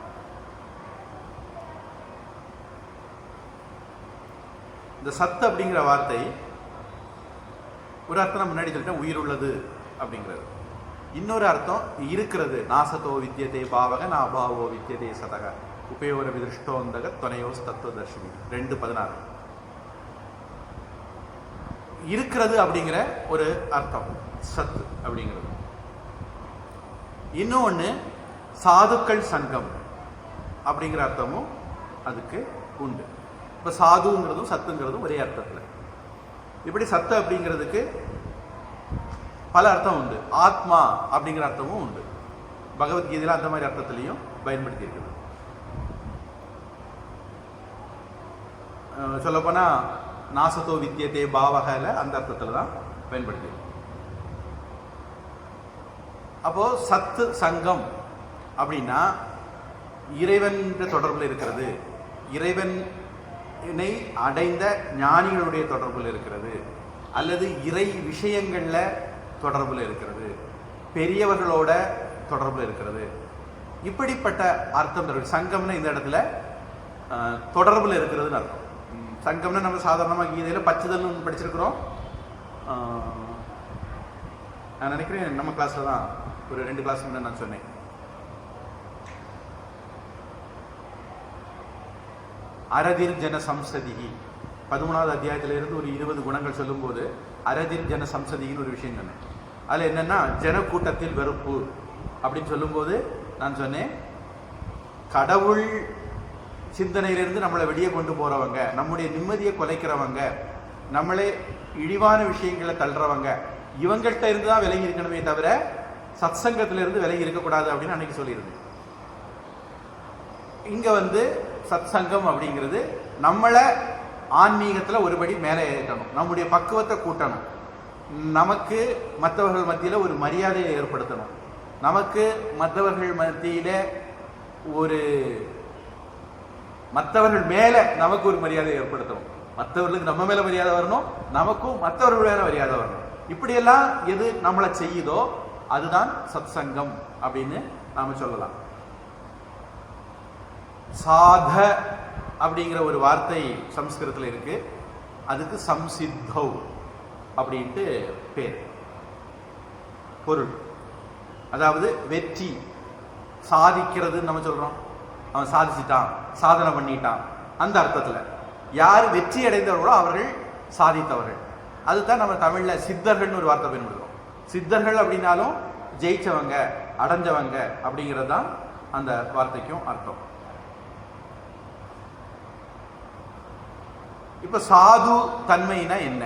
இந்த சத்து அப்படிங்கிற வார்த்தை ஒரு அர்த்தம் முன்னாடி சொல்லிட்டேன், உயிர் உள்ளது அப்படிங்கிறது. இன்னொரு அர்த்தம் இருக்கிறது. நாசத்தோ வித்தியதே பாவக நாபாவோ வித்தியதே சதக உபயோர விதிருஷ்டோந்தக துணையோஸ் தத்துவதர்ஷினி 2:16. இருக்கிறது அப்படிங்கிற ஒரு அர்த்தம் சத்து அப்படிங்கிறது. இன்னொன்று சாதுக்கள் சங்கம் அப்படிங்கிற அர்த்தமும் அதுக்கு உண்டு. இப்போ சாதுங்கிறதும் சத்துங்கிறதும் ஒரே அர்த்தத்தில். இப்படி சத்து அப்படிங்கிறதுக்கு பல அர்த்தம் உண்டு. ஆத்மா அப்படிங்கிற அர்த்தமும் உண்டு. பகவத்கீதையில் அந்த மாதிரி அர்த்தத்திலையும் பயன்படுத்தி இருக்குது. சொல்லப்போனா நாசத்தோ வித்தியதே பாவகல அந்த அர்த்தத்தில் தான் பயன்படுத்தி. அப்போ சத்து சங்கம் அப்படின்னா இறைவன் தொடர்பில் இருக்கிறது, இறைவனை அடைந்த ஞானிகளுடைய தொடர்பில் இருக்கிறது, அல்லது இறை விஷயங்கள்ல தொடர்பில் இருக்கிறது, பெரியவர்களோட தொடர்பில் இருக்கிறது. இப்படிப்பட்ட அர்த்தம் தரும். சங்கம்னு இந்த இடத்துல தொடர்பில் இருக்கிறதுன்னு அர்த்தம். சங்கம்னா நம்ம சாதாரணமாக கீதையில் பச்சுதல்னு படிச்சிருக்கிறோம். நான் நினைக்கிறேன் நம்ம கிளாஸ்ல தான் ஒரு 2 கிளாஸ் முன்னாடி நான் சொன்னேன். அரதிர் ஜன சம்சதிகி 13வது அத்தியாயத்திலிருந்து ஒரு 20 குணங்கள் சொல்லும்போது அரதிர் ஜன சம்சதிகின்னு ஒரு விஷயம் சொன்னேன். அதில் என்னன்னா ஜனக்கூட்டத்தில் வெறுப்பு அப்படின்னு சொல்லும்போது நான் சொன்னேன், கடவுள் சிந்தனையிலிருந்து நம்மளை வெளியே கொண்டு போறவங்க, நம்முடைய நிம்மதியை குலைக்கிறவங்க, நம்மளே இழிவான விஷயங்களை தள்ளுறவங்க, இவங்கள்ட்ட இருந்து தான் விலகி இருக்கணுமே தவிர சத்சங்கத்திலிருந்து விலகி இருக்கக்கூடாது அப்படின்னு அன்னைக்கு சொல்லியிருந்தேன். இங்க வந்து சத்சங்கம் அப்படிங்கிறது நம்மளை ஆன்மீகத்தில் ஒருபடி மேலே ஏற்றணும், நம்முடைய பக்குவத்தை கூட்டணும், நமக்கு மற்றவர்கள் மத்தியில் ஒரு மரியாதையை ஏற்படுத்தணும், நமக்கு மற்றவர்கள் மத்தியில் ஒரு மற்றவர்கள் மேல நமக்கு ஒரு மரியாதை ஏற்படுத்தணும், மற்றவர்களுக்கு நம்ம மேல மரியாதை வரணும், நமக்கும் மற்றவர்கள் மேல மரியாதை வரணும். இப்படியெல்லாம் எது நம்மளை செய்யுதோ அதுதான் சத்சங்கம் அப்படின்னு நாம சொல்லலாம். சாத அப்படிங்கிற ஒரு வார்த்தை சம்ஸ்கிருதத்தில் இருக்கு, அதுக்கு சம்சித்தௌ அப்படின்ட்டு பேர், பொருள். அதாவது வெற்றி சாதிக்கிறதுன்னு நம்ம சொல்றோம். அவன் சாதிச்சிட்டான், சாதனை பண்ணிட்டான், அந்த அர்த்தத்தில் யார் வெற்றி அடைந்தவர்களோ அவர்கள் சாதித்தவர்கள். அதுதான் நம்ம தமிழ்ல சித்தர்கள்னு ஒரு வார்த்தை பயன்படுத்துறோம். சித்தர்கள் அப்படின்னாலும் ஜெயிச்சவங்க, அடைஞ்சவங்க அப்படிங்கிறது தான் அந்த வார்த்தைக்கும் அர்த்தம். இப்ப சாது தன்மைனா என்ன?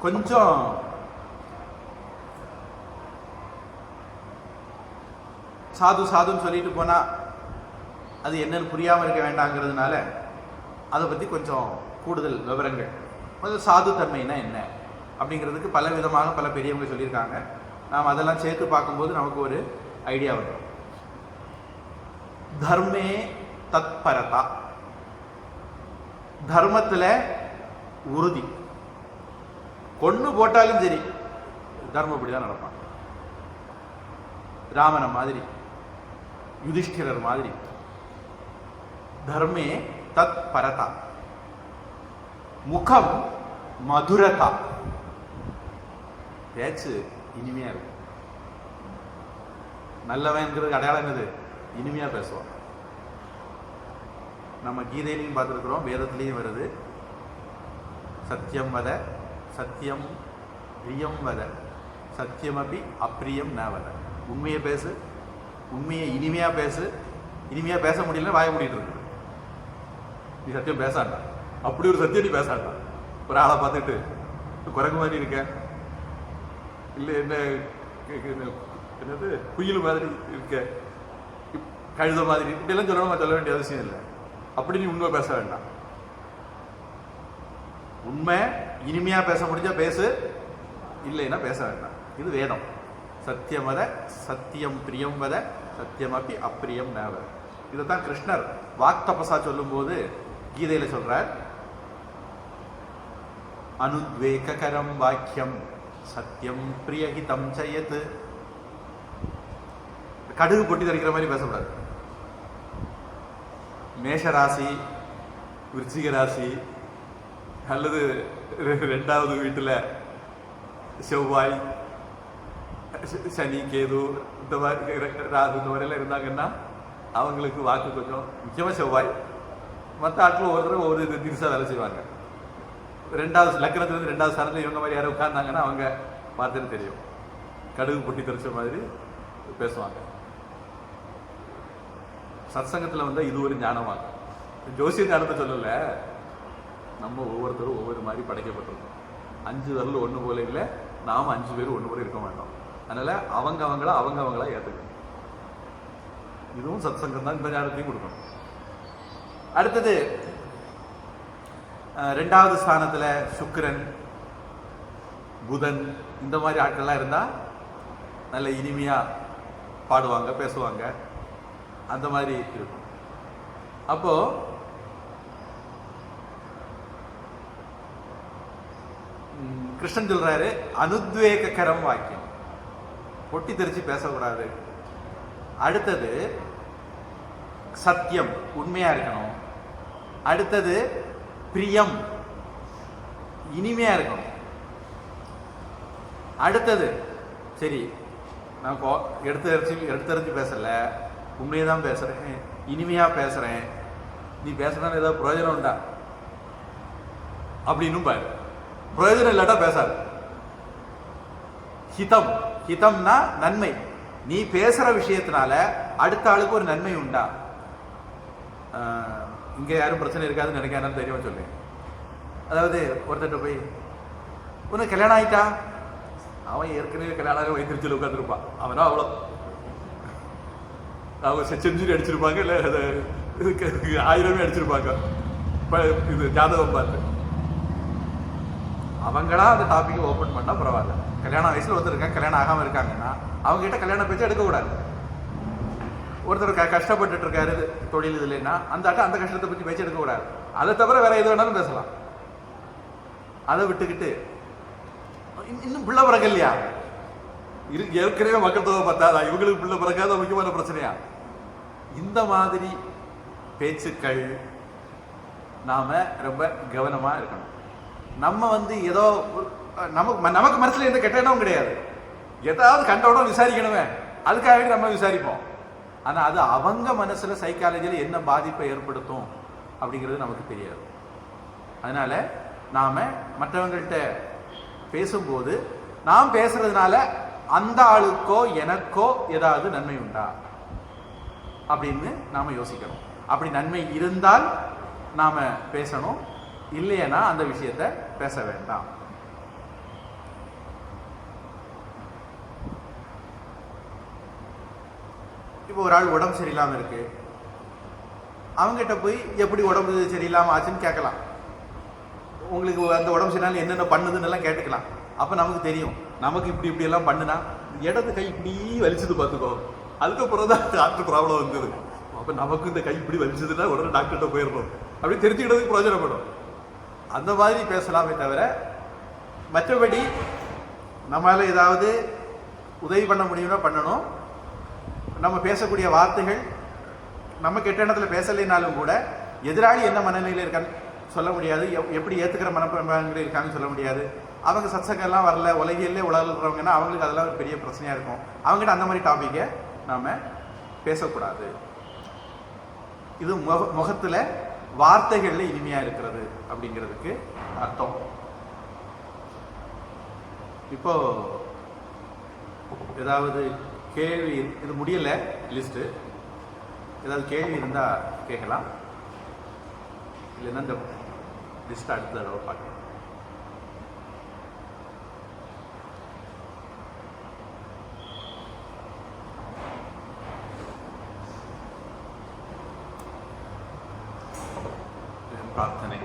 கொஞ்சம் சாது சாதுன்னு சொல்லிட்டு போனா அது என்னன்னு புரியாம இருக்க வேண்டாங்கிறதுனால அதை பத்தி கொஞ்சம் கூடுதல் விவரங்கள் முதல்ல சாது தன்மைனா என்ன அப்படிங்கிறதுக்கு பல விதமாக பல பெரியவங்க சொல்லியிருக்காங்க. நாம் அதெல்லாம் சேர்த்து பார்க்கும்போது நமக்கு ஒரு ஐடியா வரும். தர்மே தத்பரதா, தர்மத்தில் உறுதி. கொன்று போட்டாலும் சரி தர்மப்படி தான் நடப்பான். ராமன மாதிரி, யுதிஷ்டிரர் மாதிரி. தர்மே தத்பரதா. முகம் மதுரதா, பேச்சு இனிமையா இருக்கும். நல்லவன்கிறது அடையாளம் என்னது? இனிமையா பேசுவான். நம்ம கீதையிலையும் பார்த்துருக்குறோம், வேதத்திலையும் வருது. சத்தியம் வத சத்தியம் பிரியம் வத சத்தியம் அப்படி அப்பிரியம் ந வத. உண்மையை பேசு, உண்மையை இனிமையா பேசு. இனிமையா பேச முடியல வாய மூடிட்டு இருக்கு. நீ சத்தியம் பேசாண்டா, அப்படி ஒரு சத்தியம் நீ பேசாண்டா. ஒரு ஆளை பார்த்துட்டு குரங்கு மாதிரி இருக்க, இல்லை என்ன என்னது குயில் மாதிரி இருக்க, கழுத மாதிரி இப்படியெல்லாம் சொல்லணும் சொல்ல வேண்டிய அவசியம் இல்லை. அப்படி நீ உண்மை பேச வேண்டாம். உண்மை இனிமையா பேச முடிஞ்சா பேசு, இல்லைன்னா பேச வேண்டாம். இது வேதம். சத்தியம் வத சத்தியம் பிரியம் வத சத்தியம் அப்படி அப்பிரியம் ந வத. இதைத்தான் கிருஷ்ணர் வாக்தபசா சொல்லும் போது கீதையில சொல்றார். அனுத்வேகரம் வாக்கியம் சத்தியம் பிரியஹிதம் சயத். கடுகு பொட்டி தரிக்கிற மாதிரி பேசக்கூடாது. மேஷராசி, விருச்சிக ராசி, அல்லது 2வது வீட்டில் செவ்வாய், சனி, கேது இந்த மாதிரி ராகு இந்த மாதிரிலாம் இருந்தாங்கன்னா அவங்களுக்கு வாக்கு கொஞ்சம், முக்கியமாக செவ்வாய், மற்ற ஆட்கள் ஒவ்வொருத்தரும் ஒவ்வொரு திரிசா வேலை செய்வாங்க. 2வது லக்னத்துலேருந்து 2வது ஸ்தானத்தில் இவங்க மாதிரி யாரும் உட்கார்ந்தாங்கன்னா அவங்க பார்த்துன்னு தெரியும். கடுகு பொட்டி தெரிச்ச மாதிரி பேசுவாங்க. சத்சங்கத்தில் வந்தால் இது ஒரு ஞானமாக. ஜோசிய ஞானத்தை சொல்லல, நம்ம ஒவ்வொருத்தரும் ஒவ்வொரு மாதிரி படைக்கப்பட்டிருக்கோம். 5 விரல் ஒன்று போல இல்லை, நாம் 5 பேர் ஒன்று போல இருக்க மாட்டோம். அதனால அவங்களா ஏற்றுக்கணும். இதுவும் சத்சங்கம் தான். இந்த ஞானத்தையும் கொடுக்கணும். அடுத்தது 2வது ஸ்தானத்தில் சுக்கிரன், புதன் இந்த மாதிரி ஆட்கள்லாம் இருந்தால் நல்ல இனிமையா பாடுவாங்க, பேசுவாங்க, அந்த மாதிரி இருக்கும். அப்போ கிருஷ்ணன் சொல்றாரு அனுத்வேகரம் வாக்கியம், பொட்டி தெரிச்சு பேசக்கூடாது. அடுத்தது சத்தியம், உண்மையா இருக்கணும். அடுத்தது பிரியம், இனிமையா இருக்கணும். அடுத்தது சரி நான் எடுத்தறிஞ்சு பேசல, உண்மையை தான் பேசுறேன், இனிமையா பேசுறேன், நீ பேசுறதுனால ஏதாவது பிரயோஜனம் உண்டா அப்படின்னு பாரு. பிரயோஜனம் இல்லாட்டா பேசாது. ஹிதம், ஹிதம்னா நன்மை. நீ பேசுற விஷயத்தினால அடுத்த ஆளுக்கு ஒரு நன்மை உண்டா? இங்க யாரும் பிரச்சனை இருக்காதுன்னு நினைக்கான்னு தெரியுமா சொல்லு. அதாவது ஒருத்தட்ட போய் உனக்கு கல்யாணம் ஆயிட்டா, அவன் ஏற்கனவே கல்யாணம் வைத்திருச்சு உட்காந்துருப்பான். அவனா அவ்வளோ அவங்க செஞ்சுரி அடிச்சிருப்பாங்க, இல்லை 1000 அடிச்சிருப்பாங்க. இது ஜாதகம் பார்த்து அவங்களா அந்த டாபிக் ஓப்பன் பண்ணா பரவாயில்ல. கல்யாண வயசுல ஒருத்தர் இருக்காங்க, கல்யாணம் ஆகாம இருக்காங்கன்னா அவங்க கிட்ட கல்யாண பேச்சு எடுக்கக்கூடாது. ஒருத்தர் கஷ்டப்பட்டு இருக்காரு தொழில் இல்லைன்னா அந்த கஷ்டத்தை பற்றி பேச்சு எடுக்கக்கூடாது. அதை தவிர வேற எது வேணாலும் பேசலாம். அதை விட்டுக்கிட்டு இன்னும் பிள்ளை பிறக்கலையா, ஏற்கனவே மக்கள் தொகை பார்த்தாதா, இவங்களுக்கு பிள்ளை பிறக்காத முக்கியமான பிரச்சனையா, இந்த மாதிரி பேச்சுக்கள் நாம ரொம்ப கவனமா இருக்கணும். நம்ம ஏதோ நமக்கு மனசுல எந்த கெட்ட எண்ணமும் கிடையாது. ஏதாவது கண்டவுடன் விசாரிக்கணுமே, அதுக்காக நம்ம விசாரிப்போம். ஆனா அது அவங்க மனசுல சைக்காலஜியில என்ன பாதிப்பை ஏற்படுத்தும் அப்படிங்கிறது நமக்கு தெரியாது. அதனால நாம மற்றவங்கள்ட்ட பேசும்போது நாம் பேசுறதுனால அந்த ஆளுக்கோ எனக்கோ ஏதாவது நன்மை உண்டா அப்படின்னு நாம யோசிக்கணும். அப்படி நன்மை இருந்தால் நாம பேசணும், இல்லைன்னா அந்த விஷயத்தை பேச வேண்டாம். இப்போ ஒரு ஆள் உடம்பு சரியில்லாம இருக்கு, அவங்ககிட்ட போய் எப்படி உடம்பு சரியில்லாம ஆச்சுன்னு கேட்கலாம். உங்களுக்கு அந்த உடம்பு சரியில்லை என்னென்ன பண்ணுதுன்னு எல்லாம் கேட்டுக்கலாம். அப்போ நமக்கு தெரியும் நமக்கு இப்படி எல்லாம் பண்ணுனா இடது கை இப்படி வலிச்சது பார்த்துக்கோ, அதுக்கப்புறம் தான் டாக்டர் ப்ராப்ளம் வந்தது. அப்போ நமக்கு இந்த கை இப்படி வலிச்சதுன்னா உடனே டாக்டர்கிட்ட போயிடணும் அப்படி தெரிஞ்சுக்கிட்டதுக்கு பிரயோஜனப்படும். அந்த மாதிரி பேசலாமே தவிர மற்றபடி நம்மளால ஏதாவது உதவி பண்ண முடியும்னா பண்ணணும். நம்ம பேசக்கூடிய வார்த்தைகள் நம்ம கெட்ட எண்ணத்தில் பேசலைனாலும் கூட எதிராளி என்ன மனநிலையில் இருக்கான்னு சொல்ல முடியாது, எப்படி ஏற்றுக்கிற மனநிலையில் இருக்காங்கன்னு சொல்ல முடியாது. அவங்க சத்சங்கெல்லாம் வரல, உலகிலே உலகிறவங்கன்னா அவங்களுக்கு அதெல்லாம் ஒரு பெரிய பிரச்சனையாக இருக்கும். அவங்ககிட்ட அந்த மாதிரி டாப்பிக்கை நாம் பேசக்கூடாது. இது முகத்தில் வார்த்தைகளில் இனிமையாக இருக்கிறது அப்படிங்கிறதுக்கு அர்த்தம். இப்போ ஏதாவது கேள்வி, இது முடியலை லிஸ்ட்டு, ஏதாவது கேள்வி இருந்தால் கேட்கலாம், இல்லைன்னா இந்த லிஸ்ட் அடுத்த தடவை பார்க்கலாம். பிரார்த்தனை.